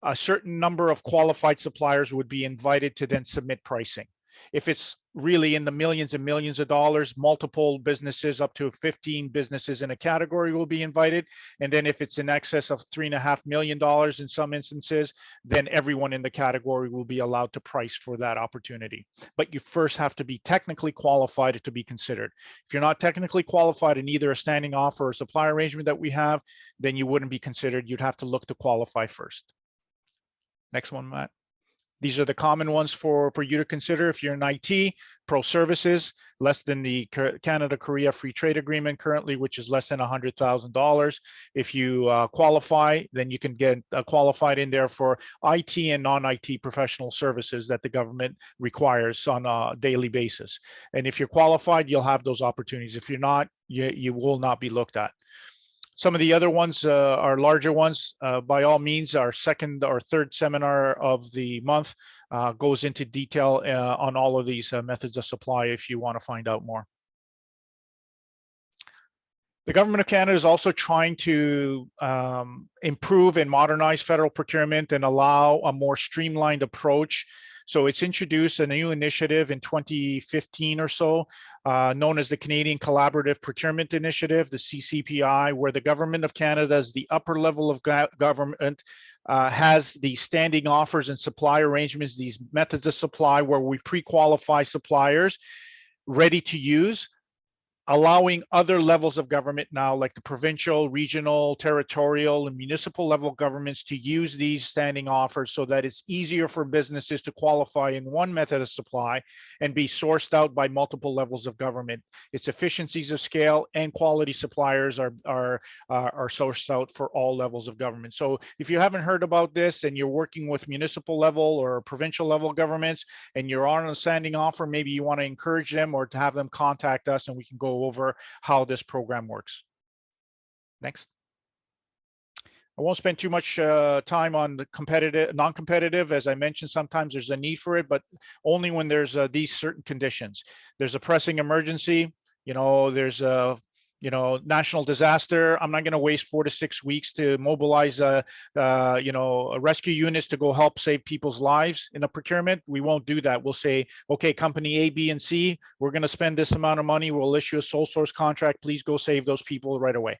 a certain number of qualified suppliers would be invited to then submit pricing. If it's really in the millions and millions of dollars, multiple businesses up to 15 businesses in a category will be invited. And then if it's in excess of $3.5 million in some instances, then everyone in the category will be allowed to price for that opportunity. But you first have to be technically qualified to be considered. If you're not technically qualified in either a standing offer or supply arrangement that we have, then you wouldn't be considered. You'd have to look to qualify first. Next one, Matt. These are the common ones for you to consider. If you're in IT, pro services, less than the Canada-Korea Free Trade Agreement currently, which is less than $100,000. If you qualify, then you can get qualified in there for IT and non-IT professional services that the government requires on a daily basis. And if you're qualified, you'll have those opportunities. If you're not, you will not be looked at. Some of the other ones are larger ones. By all means, our second or third seminar of the month goes into detail on all of these methods of supply if you want to find out more. The Government of Canada is also trying to improve and modernize federal procurement and allow a more streamlined approach. So it's introduced a new initiative in 2015 or so, known as the Canadian Collaborative Procurement Initiative, the CCPI, where the Government of Canada, as the upper level of government, has the standing offers and supply arrangements, these methods of supply where we pre-qualify suppliers ready to use, allowing other levels of government now, like the provincial, regional, territorial, and municipal level governments to use these standing offers so that it's easier for businesses to qualify in one method of supply and be sourced out by multiple levels of government. Its efficiencies of scale and quality suppliers are sourced out for all levels of government. So if you haven't heard about this and you're working with municipal level or provincial level governments and you're on a standing offer, maybe you want to encourage them or to have them contact us and we can go over how this program works. Next. I won't spend too much time on the competitive, non-competitive. As I mentioned, sometimes there's a need for it, but only when there's these certain conditions. There's a pressing emergency, there's a national disaster. I'm not going to waste 4 to 6 weeks to mobilize, rescue units to go help save people's lives in a procurement. We won't do that. We'll say, okay, company A, B, and C, we're going to spend this amount of money. We'll issue a sole source contract. Please go save those people right away.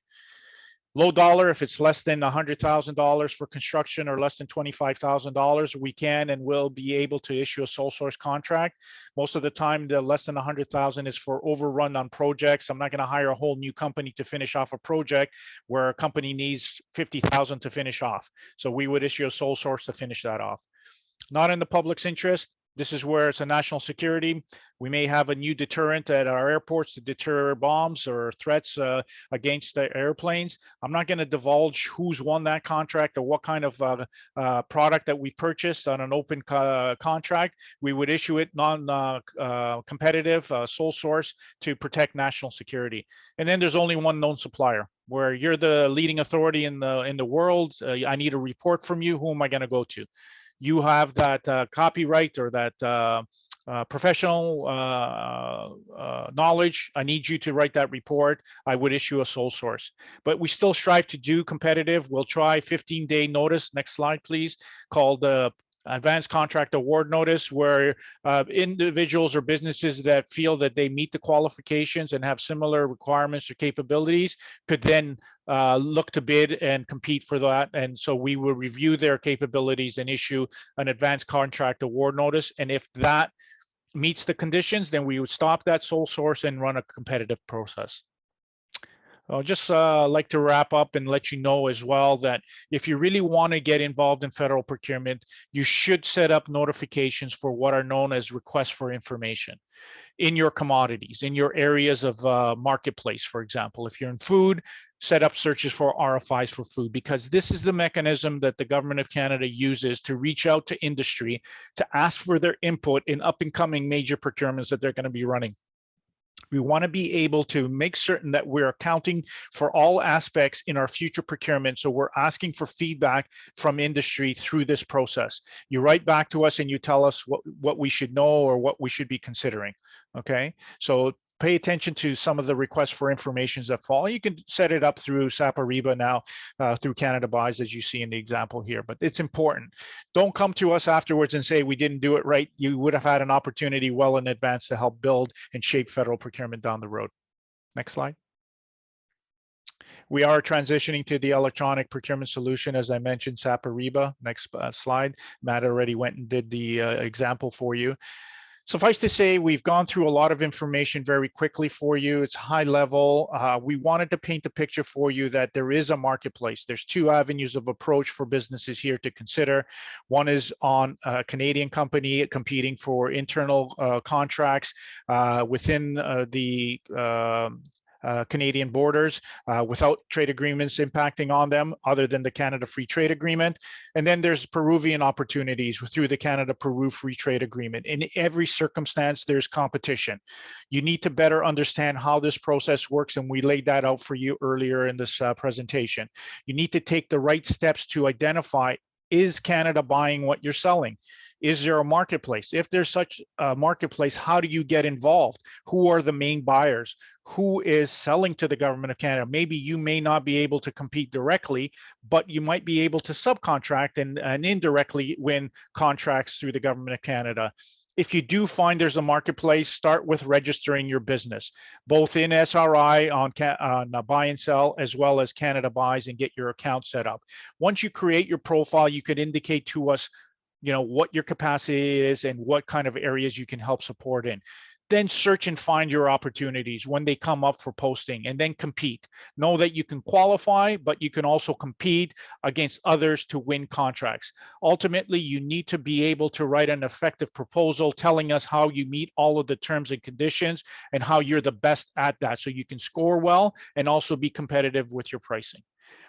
Low dollar, if it's less than $100,000 for construction or less than $25,000, we can and will be able to issue a sole source contract. Most of the time, the less than 100,000 is for overrun on projects. I'm not going to hire a whole new company to finish off a project where a company needs 50,000 to finish off. So we would issue a sole source to finish that off. Not in the public's interest. This is where it's a national security. We may have a new deterrent at our airports to deter bombs or threats against the airplanes. I'm not going to divulge who's won that contract or what kind of product that we purchased on an open contract. We would issue it non-competitive, sole source to protect national security. And then there's only one known supplier. Where you're the leading authority in the world. I need a report from you. Who am I going to go to? You have that copyright or that professional knowledge. I need you to write that report. I would issue a sole source. But we still strive to do competitive. We'll try 15-day notice. Next slide, please. Called advanced contract award notice, where individuals or businesses that feel that they meet the qualifications and have similar requirements or capabilities could then look to bid and compete for that. And so we will review their capabilities and issue an advanced contract award notice. And if that meets the conditions, then we would stop that sole source and run a competitive process. I'll just like to wrap up and let you know as well that if you really want to get involved in federal procurement, you should set up notifications for what are known as requests for information in your commodities, in your areas of marketplace, for example. If you're in food, set up searches for RFIs for food, because this is the mechanism that the Government of Canada uses to reach out to industry to ask for their input in up and coming major procurements that they're going to be running. We want to be able to make certain that we're accounting for all aspects in our future procurement. So we're asking for feedback from industry through this process. You write back to us and you tell us what we should know or what we should be considering. Okay, so pay attention to some of the requests for information that fall. You can set it up through SAP Ariba now, through Canada Buys, as you see in the example here, but it's important. Don't come to us afterwards and say we didn't do it right. You would have had an opportunity well in advance to help build and shape federal procurement down the road. Next slide. We are transitioning to the electronic procurement solution, as I mentioned, SAP Ariba. Next slide. Matt already went and did the example for you. Suffice to say, we've gone through a lot of information very quickly for you. It's high level. We wanted to paint the picture for you that there is a marketplace. There's two avenues of approach for businesses here to consider. One is on a Canadian company competing for internal contracts within the Canadian borders without trade agreements impacting on them other than the Canada Free Trade Agreement. And then there's Peruvian opportunities through the Canada-Peru Free Trade Agreement. In every circumstance, there's competition. You need to better understand how this process works, and we laid that out for you earlier in this presentation. You need to take the right steps to identify, is Canada buying what you're selling? Is there a marketplace? If there's such a marketplace, how do you get involved? Who are the main buyers? Who is selling to the government of Canada? Maybe you may not be able to compete directly, but you might be able to subcontract and indirectly win contracts through the government of Canada. If you do find there's a marketplace, start with registering your business, both in SRI on buy and sell, as well as Canada Buys, and get your account set up. Once you create your profile, you could indicate to us, you know, what your capacity is and what kind of areas you can help support in. Then search and find your opportunities when they come up for posting, and then compete. Know that you can qualify, but you can also compete against others to win contracts. Ultimately, you need to be able to write an effective proposal telling us how you meet all of the terms and conditions and how you're the best at that, so you can score well and also be competitive with your pricing.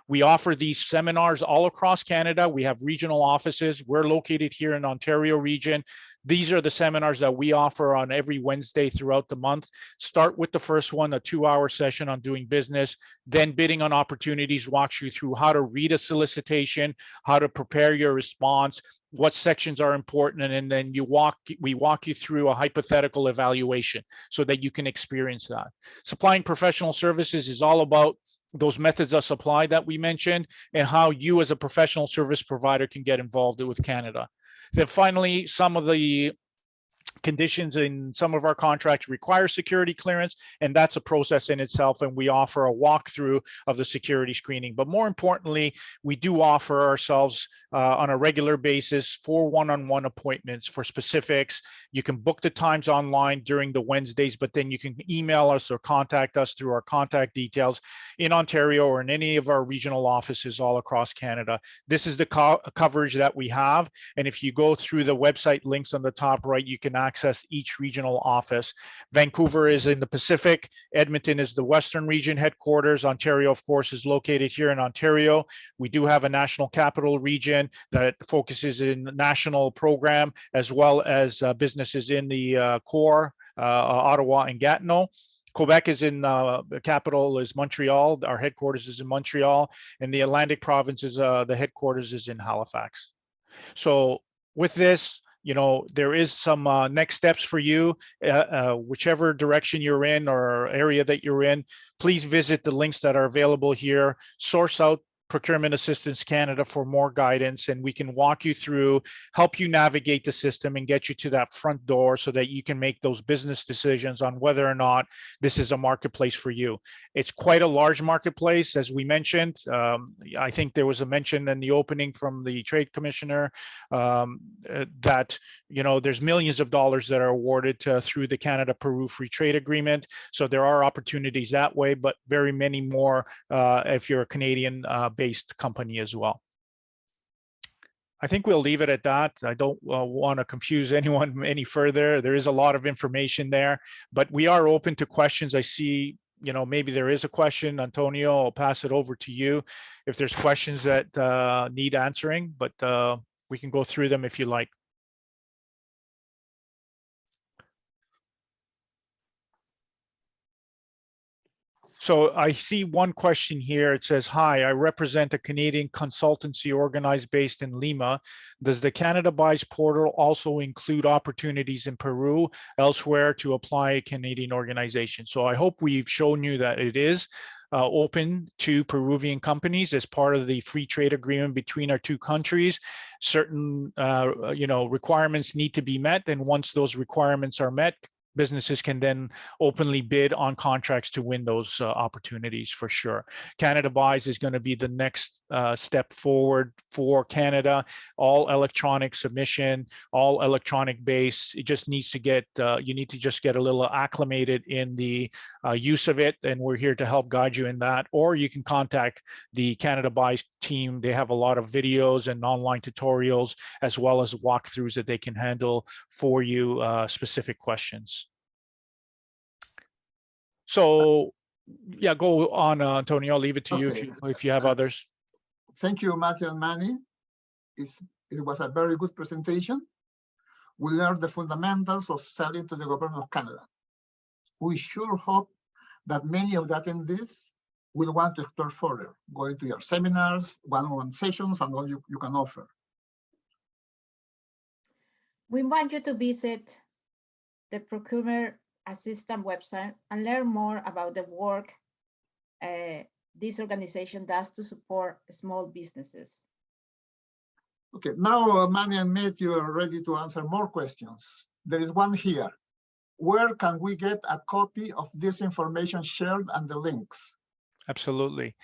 We offer these seminars all across Canada. We have regional offices. We're located here in Ontario region. These are the seminars that we offer on every Wednesday throughout the month. Start with the first one, a 2-hour session on doing business. Then bidding on opportunities walks you through how to read a solicitation, how to prepare your response, what sections are important, and then we walk you through a hypothetical evaluation so that you can experience that. Supplying professional services is all about those methods of supply that we mentioned and how you as a professional service provider can get involved with Canada. Then finally, some of the conditions in some of our contracts require security clearance, and that's a process in itself, and we offer a walkthrough of the security screening. But more importantly, we do offer ourselves on a regular basis for one-on-one appointments for specifics. You can book the times online during the Wednesdays, but then you can email us or contact us through our contact details in Ontario or in any of our regional offices all across Canada. This is the coverage that we have, and if you go through the website links on the top right, you can access each regional office. Vancouver is in the Pacific, Edmonton is the Western region headquarters, Ontario, of course, is located here in Ontario. We do have a national capital region that focuses in the national program, as well as businesses in the core, Ottawa and Gatineau. Quebec is in the capital is Montreal. Our headquarters is in Montreal, and the Atlantic province is the headquarters is in Halifax. So with this, you know, there is some next steps for you, whichever direction you're in or area that you're in. Please visit the links that are available here. Source out Procurement Assistance Canada for more guidance, and we can walk you through, help you navigate the system and get you to that front door so that you can make those business decisions on whether or not this is a marketplace for you. It's quite a large marketplace, as we mentioned. I think there was a mention in the opening from the Trade Commissioner that, you know, there's millions of dollars that are awarded through the Canada-Peru Free Trade Agreement. So there are opportunities that way, but very many more if you're a Canadian based company as well. I think we'll leave it at that. I don't want to confuse anyone any further. There is a lot of information there, but we are open to questions. I see, you know, maybe there is a question. Antonio, I'll pass it over to you if there's questions that need answering, but we can go through them if you like. So I see one question here. It says, hi, I represent a Canadian consultancy organized based in Lima. Does the Canada Buys portal also include opportunities in Peru, elsewhere to apply a Canadian organization? So I hope we've shown you that it is open to Peruvian companies as part of the free trade agreement between our two countries. Certain requirements need to be met, and once those requirements are met, businesses can then openly bid on contracts to win those opportunities for sure. Canada Buys is going to be the next step forward for Canada. All electronic submission, all electronic base. It just needs to get, you need to just get a little acclimated in the use of it, and we're here to help guide you in that. Or you can contact the Canada Buys team. They have a lot of videos and online tutorials, as well as walkthroughs that they can handle for you, specific questions. So, yeah, go on, Antonio. I'll leave it to you if you have others. Thank you, Matthew and Manny. It was a very good presentation. We learned the fundamentals of selling to the government of Canada. We sure hope that many of the attendees will want to explore further, going to your seminars, one-on-one sessions, and all you can offer. We want you to visit the Procurement Assistance website and learn more about the work this organization does to support small businesses. Okay, now Manny and Matthew are ready to answer more questions. There is one here. Where can we get a copy of this information shared and the links? Absolutely.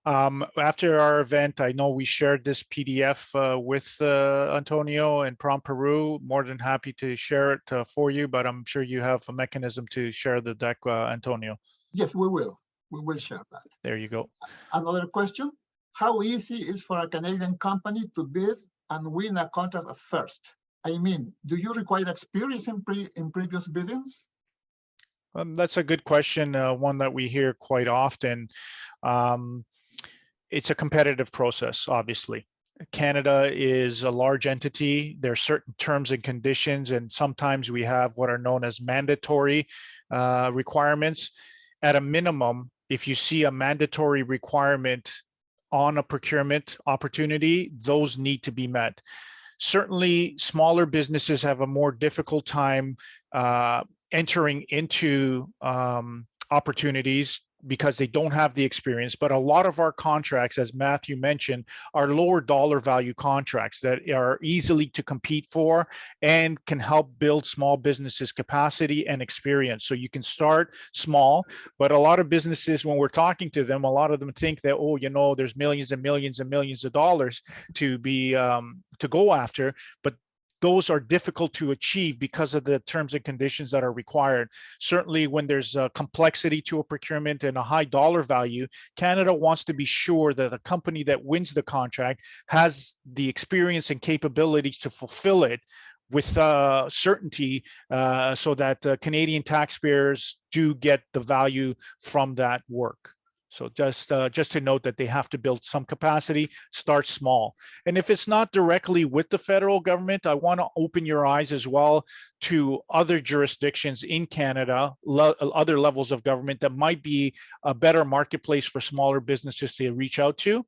After our event, I know we shared this PDF with Antonio and Promperu. More than happy to share it for you, but I'm sure you have a mechanism to share the deck, Antonio. Yes, we will. We will share that. There you go. Another question. How easy is for a Canadian company to bid and win a contract at first? I mean, do you require experience in previous biddings? That's a good question, one that we hear quite often. It's a competitive process, obviously. Canada is a large entity. There are certain terms and conditions, and sometimes we have what are known as mandatory requirements. At a minimum, if you see a mandatory requirement on a procurement opportunity, those need to be met. Certainly, smaller businesses have a more difficult time entering into opportunities because they don't have the experience. But a lot of our contracts, as Matthew mentioned, are lower dollar value contracts that are easily to compete for and can help build small businesses capacity and experience. So you can start small, but a lot of businesses, when we're talking to them, a lot of them think that, oh, you know, there's millions and millions and millions of dollars to be to go after, but those are difficult to achieve because of the terms and conditions that are required. Certainly when there's a complexity to a procurement and a high dollar value, Canada wants to be sure that the company that wins the contract has the experience and capabilities to fulfill it with certainty, so that Canadian taxpayers do get the value from that work. So just to note that they have to build some capacity, start small. And if it's not directly with the federal government, I want to open your eyes as well to other jurisdictions in Canada, other levels of government that might be a better marketplace for smaller businesses to reach out to.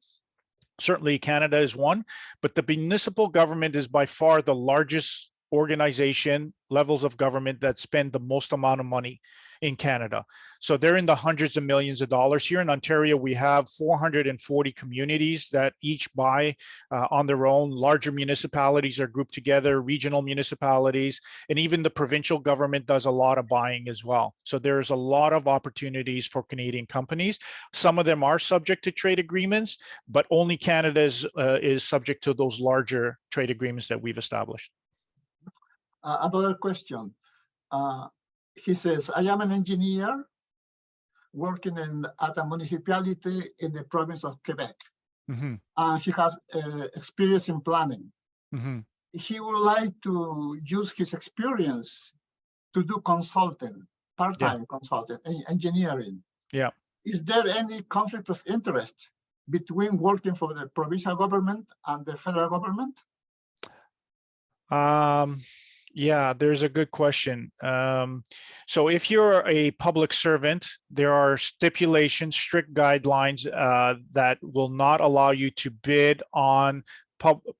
Certainly Canada is one, but the municipal government is by far the largest organization, levels of government that spend the most amount of money in Canada. So they're in the hundreds of millions of dollars. Here in Ontario, we have 440 communities that each buy on their own. Larger municipalities are grouped together, regional municipalities, and even the provincial government does a lot of buying as well. So there's a lot of opportunities for Canadian companies. Some of them are subject to trade agreements, but only Canada is subject to those larger trade agreements that we've established. Another question. He says, I am an engineer working at a municipality in the province of Quebec. Mm-hmm. He has experience in planning. Mm-hmm. He would like to use his experience to do consulting, part-time consulting, engineering. Yeah. Is there any conflict of interest between working for the provincial government and the federal government? Yeah, there's a good question. So if you're a public servant, there are stipulations, strict guidelines that will not allow you to bid on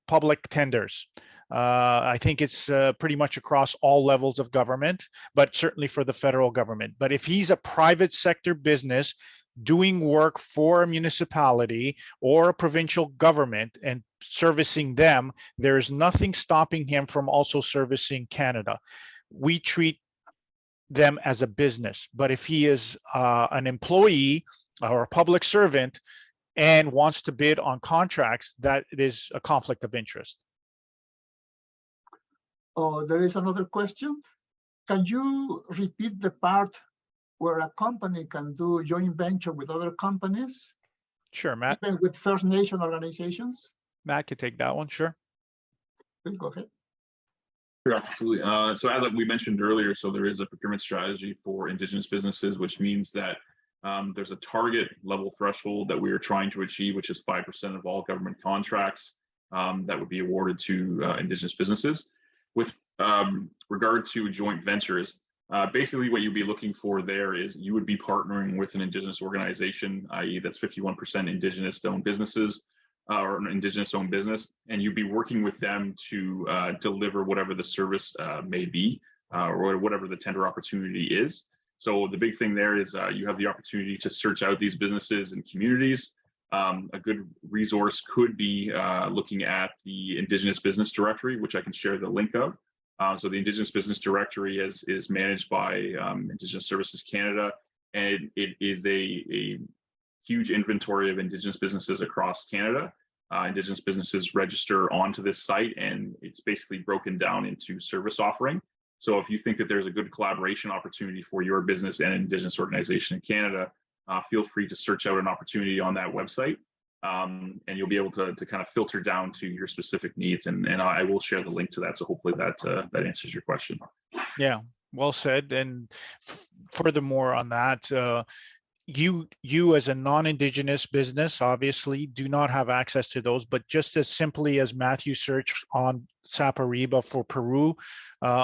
public tenders. I think it's pretty much across all levels of government, but certainly for the federal government. But if he's a private sector business doing work for a municipality or a provincial government and servicing them, there is nothing stopping him from also servicing Canada. We treat them as a business, but if he is an employee or a public servant and wants to bid on contracts, that is a conflict of interest. Oh, there is another question. Can you repeat the part where a company can do joint venture with other companies? Sure, Matt. Even with First Nation organizations? Matt could take that one, sure. Please go ahead. Sure, absolutely. So as we mentioned earlier, so there is a procurement strategy for Indigenous businesses, which means that there's a target level threshold that we are trying to achieve, which is 5% of all government contracts that would be awarded to Indigenous businesses. With regard to joint ventures, basically what you'd be looking for there is you would be partnering with an Indigenous organization, i.e. that's 51% Indigenous owned businesses or an Indigenous owned business, and you'd be working with them to deliver whatever the service may be or whatever the tender opportunity is. So the big thing there is you have the opportunity to search out these businesses and communities. A good resource could be looking at the Indigenous Business Directory, which I can share the link of. So the Indigenous Business Directory is managed by Indigenous Services Canada, and it is a huge inventory of Indigenous businesses across Canada. Indigenous businesses register onto this site, and it's basically broken down into service offering. So if you think that there's a good collaboration opportunity for your business and an Indigenous organization in Canada, feel free to search out an opportunity on that website, and you'll be able to kind of filter down to your specific needs. And I will share the link to that. So hopefully that answers your question. Yeah, well said. And furthermore on that, you as a non-Indigenous business obviously do not have access to those, but just as simply as Matthew searched on Sapariba for Peru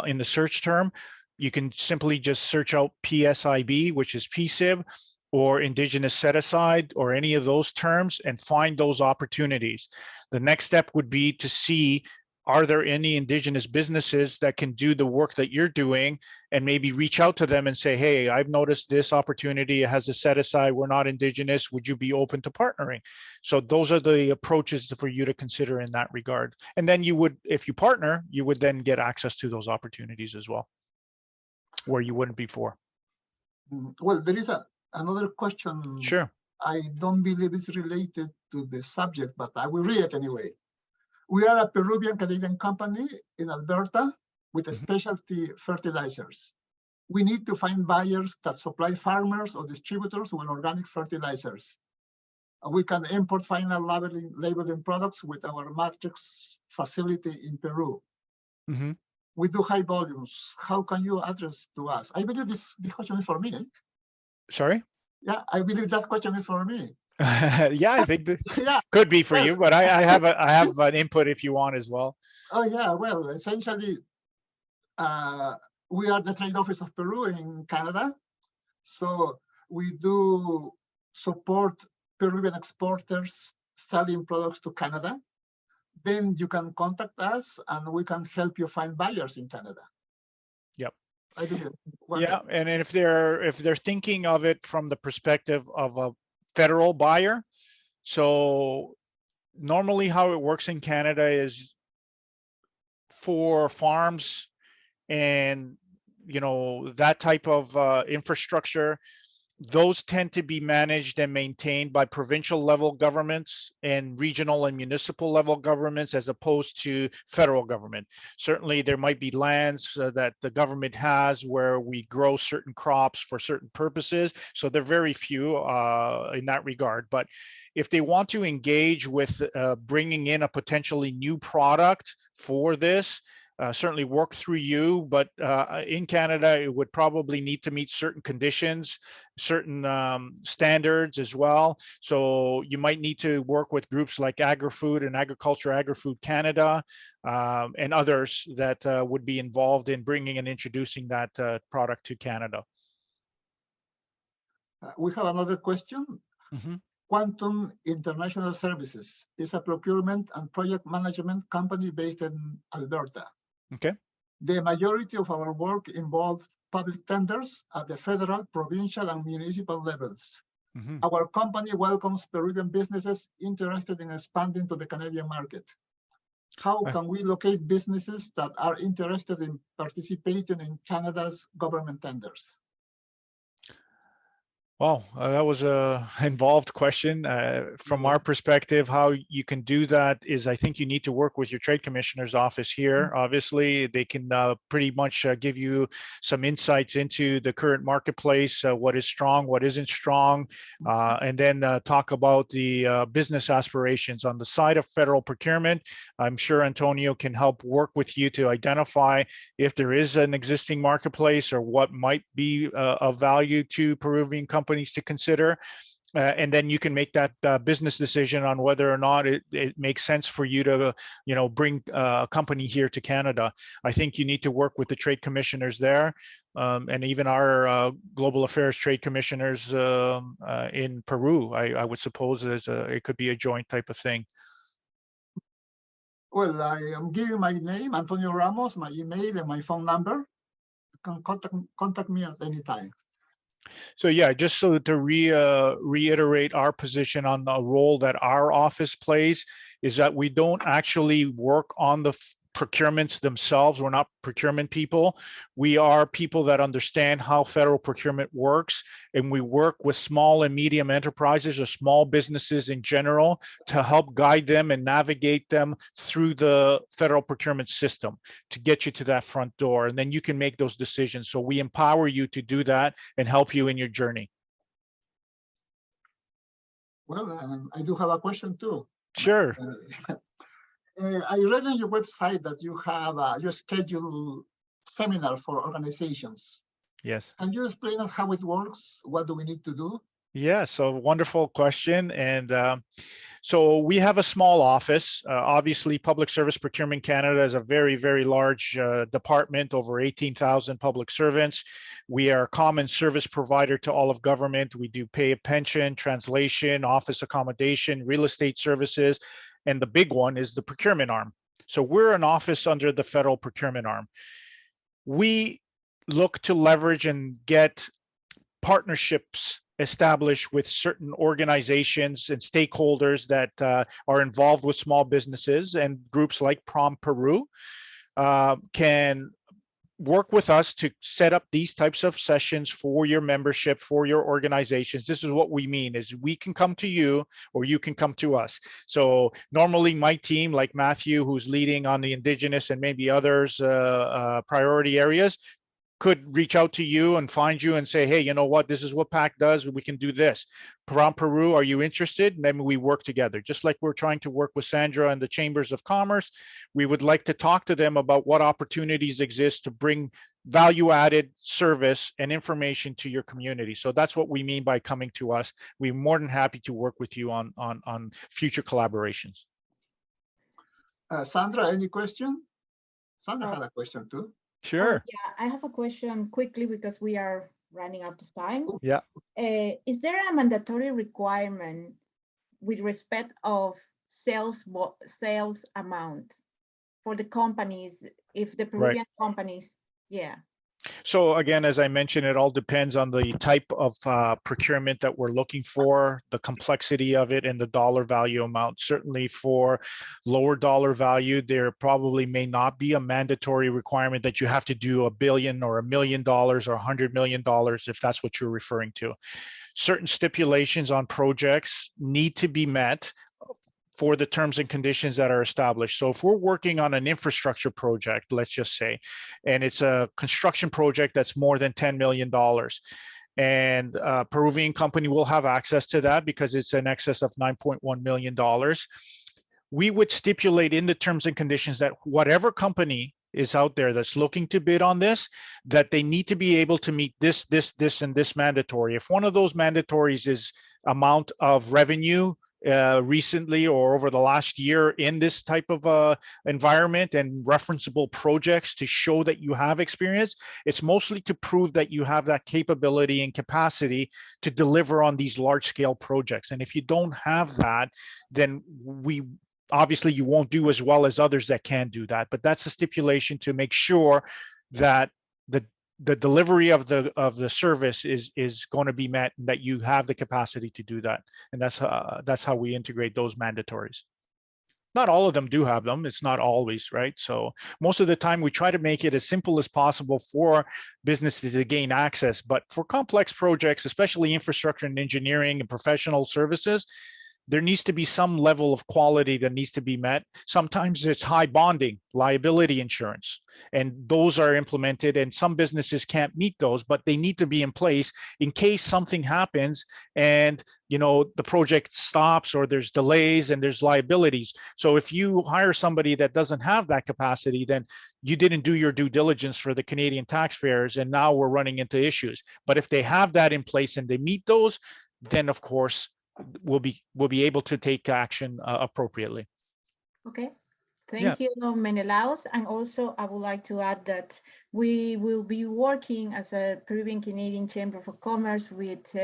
in the search term, you can simply just search out PSIB, which is PSIB, or Indigenous set-aside, or any of those terms, and find those opportunities. The next step would be to see, are there any Indigenous businesses that can do the work that you're doing, and maybe reach out to them and say, hey, I've noticed this opportunity, it has a set-aside, we're not Indigenous, would you be open to partnering? So those are the approaches for you to consider in that regard. And then you would, if you partner, you would then get access to those opportunities as well, where you wouldn't before. Well, there is another question. Sure. I don't believe it's related to the subject, but I will read it anyway. We are a Peruvian-Canadian company in Alberta with specialty fertilizers. We need to find buyers that supply farmers or distributors with organic fertilizers. We can import final labeling products with our matrix facility in Peru. Mm-hmm. We do high volumes. How can you address to us? I believe this question is for me. Sorry? Yeah, I believe that question is for me. Yeah, I think that Yeah. could be for you, but I have an input if you want as well. Oh yeah, well, essentially, we are the trade office of Peru in Canada. So we do support Peruvian exporters selling products to Canada. Then you can contact us and we can help you find buyers in Canada. Yep. I do. Yeah, and if they're thinking of it from the perspective of a federal buyer, so normally how it works in Canada is for farms and that type of infrastructure, those tend to be managed and maintained by provincial level governments and regional and municipal level governments, as opposed to federal government. Certainly there might be lands that the government has where we grow certain crops for certain purposes. So they're very few in that regard. But if they want to engage with bringing in a potentially new product for this, certainly work through you, but in Canada, it would probably need to meet certain conditions, certain standards as well. So you might need to work with groups like Agri-Food and Agri-Food Canada and others that would be involved in bringing and introducing that product to Canada. We have another question. Mm-hmm. Quantum International Services is a procurement and project management company based in Alberta. Okay. The majority of our work involves public tenders at the federal, provincial, and municipal levels. Mm-hmm. Our company welcomes Peruvian businesses interested in expanding to the Canadian market. How can we locate businesses that are interested in participating in Canada's government tenders? Well, that was a involved question. From our perspective, how you can do that is, I think you need to work with your trade commissioner's office here. Obviously, they can pretty much give you some insights into the current marketplace, what is strong, what isn't strong, and then talk about the business aspirations on the side of federal procurement. I'm sure Antonio can help work with you to identify if there is an existing marketplace or what might be of value to Peruvian companies to consider, and then you can make that business decision on whether or not it makes sense for you to, bring a company here to Canada. I think you need to work with the trade commissioners there, and even our global affairs trade commissioners in Peru. I would suppose it could be a joint type of thing. Well, I am giving my name, Antonio Ramos, my email, and my phone number. You can contact me at any time. So yeah, just so to reiterate our position on the role that our office plays is that we don't actually work on the procurements themselves. We're not procurement people. We are people that understand how federal procurement works, and we work with small and medium enterprises or small businesses in general to help guide them and navigate them through the federal procurement system to get you to that front door, and then you can make those decisions. So we empower you to do that and help you in your journey. Well, I do have a question too. Sure. I read on your website that you have you schedule seminar for organizations. Yes. Can you explain us how it works? What do we need to do? Yeah, so wonderful question. And so we have a small office. Obviously, Public Service Procurement Canada is a very, very large department, over 18,000 public servants. We are a common service provider to all of government. We do pay a pension, translation, office accommodation, real estate services. And the big one is the procurement arm. So we're an office under the federal procurement arm. We look to leverage and get partnerships established with certain organizations and stakeholders that are involved with small businesses, and groups like Promperu can work with us to set up these types of sessions for your membership, for your organizations. This is what we mean is we can come to you or you can come to us. So normally my team, like Matthew, who's leading on the Indigenous and maybe others priority areas, could reach out to you and find you and say, hey, you know what, this is what PAC does, we can do this. Peru, are you interested? And then we work together. Just like we're trying to work with Sandra and the Chambers of Commerce, we would like to talk to them about what opportunities exist to bring value-added service and information to your community. So that's what we mean by coming to us. We're more than happy to work with you on future collaborations. Sandra, any question? Sandra had a question too. Sure. Yeah, I have a question quickly because we are running out of time. Yeah. Is there a mandatory requirement with respect of sales amount for the companies, if the Peruvian companies, yeah. So again, as I mentioned, it all depends on the type of procurement that we're looking for, the complexity of it, and the dollar value amount. Certainly for lower dollar value, there probably may not be a mandatory requirement that you have to do $1 billion or $1 million or $100 million, if that's what you're referring to. Certain stipulations on projects need to be met for the terms and conditions that are established. So if we're working on an infrastructure project, let's just say, and it's a construction project that's more than $10 million, and a Peruvian company will have access to that because it's in excess of $9.1 million, we would stipulate in the terms and conditions that whatever company is out there that's looking to bid on this, that they need to be able to meet this, and this mandatory. If one of those mandatories is amount of revenue recently or over the last year in this type of environment and referenceable projects to show that you have experience, it's mostly to prove that you have that capability and capacity to deliver on these large scale projects. And if you don't have that, then obviously you won't do as well as others that can do that. But that's a stipulation to make sure that the delivery of the service is going to be met, and that you have the capacity to do that. And that's how we integrate those mandatories. Not all of them do have them. It's not always, right? So most of the time we try to make it as simple as possible for businesses to gain access. But for complex projects, especially infrastructure and engineering and professional services, there needs to be some level of quality that needs to be met. Sometimes it's high bonding, liability insurance, and those are implemented, and some businesses can't meet those, but they need to be in place in case something happens and the project stops or there's delays and there's liabilities. So if you hire somebody that doesn't have that capacity, then you didn't do your due diligence for the Canadian taxpayers, and now we're running into issues. But if they have that in place and they meet those, then of course we'll be able to take action appropriately. Okay, thank you, Menelaus. And also I would like to add that we will be working as a Peruvian-Canadian Chamber of Commerce with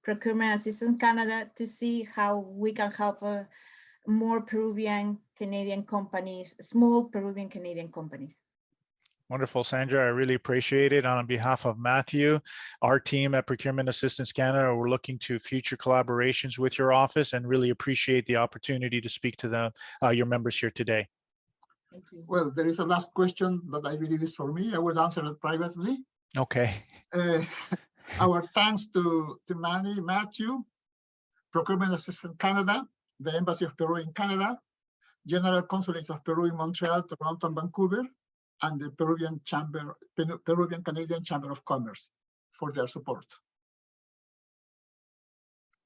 Procurement Assistance Canada to see how we can help more Peruvian-Canadian companies, small Peruvian-Canadian companies. Wonderful, Sandra. I really appreciate it. On behalf of Matthew, our team at Procurement Assistance Canada, we're looking to future collaborations with your office and really appreciate the opportunity to speak to your members here today. Thank you. Well, there is a last question that I believe is for me. I will answer it privately. Okay. Our thanks to Matthew, Procurement Assistance Canada, the Embassy of Peru in Canada, General Consulates of Peru in Montreal, Toronto, and Vancouver, and the Peruvian-Canadian Chamber of Commerce for their support.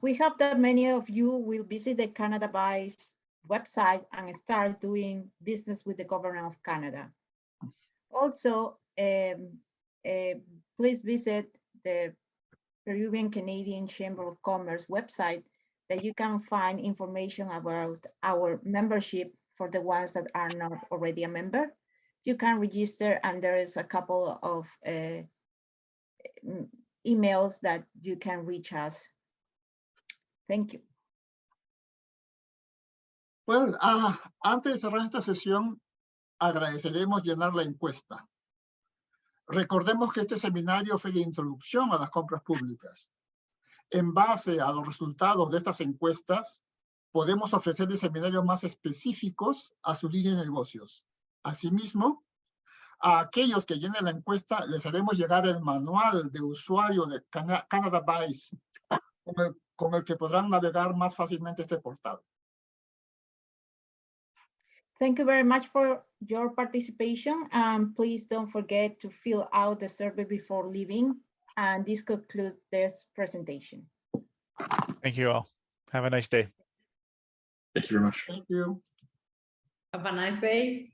We hope that many of you will visit the Canada Buys website and start doing business with the government of Canada. Also, please visit the Peruvian-Canadian Chamber of Commerce website that you can find information about our membership for the ones that are not already a member. You can register, and there is a couple of emails that you can reach us. Thank you. Well, antes de cerrar esta sesión, agradeceremos llenar la encuesta. Recordemos que este seminario fue de introducción a las compras públicas. En base a los resultados de estas encuestas, podemos ofrecerles seminarios más específicos a su línea de negocios. Asimismo, a aquellos que llenen la encuesta les haremos llegar el manual de usuario de Canada Buys, con el que podrán navegar más fácilmente este portal. Thank you very much for your participation. Please don't forget to fill out the survey before leaving. And this concludes this presentation. Thank you all. Have a nice day. Thank you very much. Thank you. Have a nice day.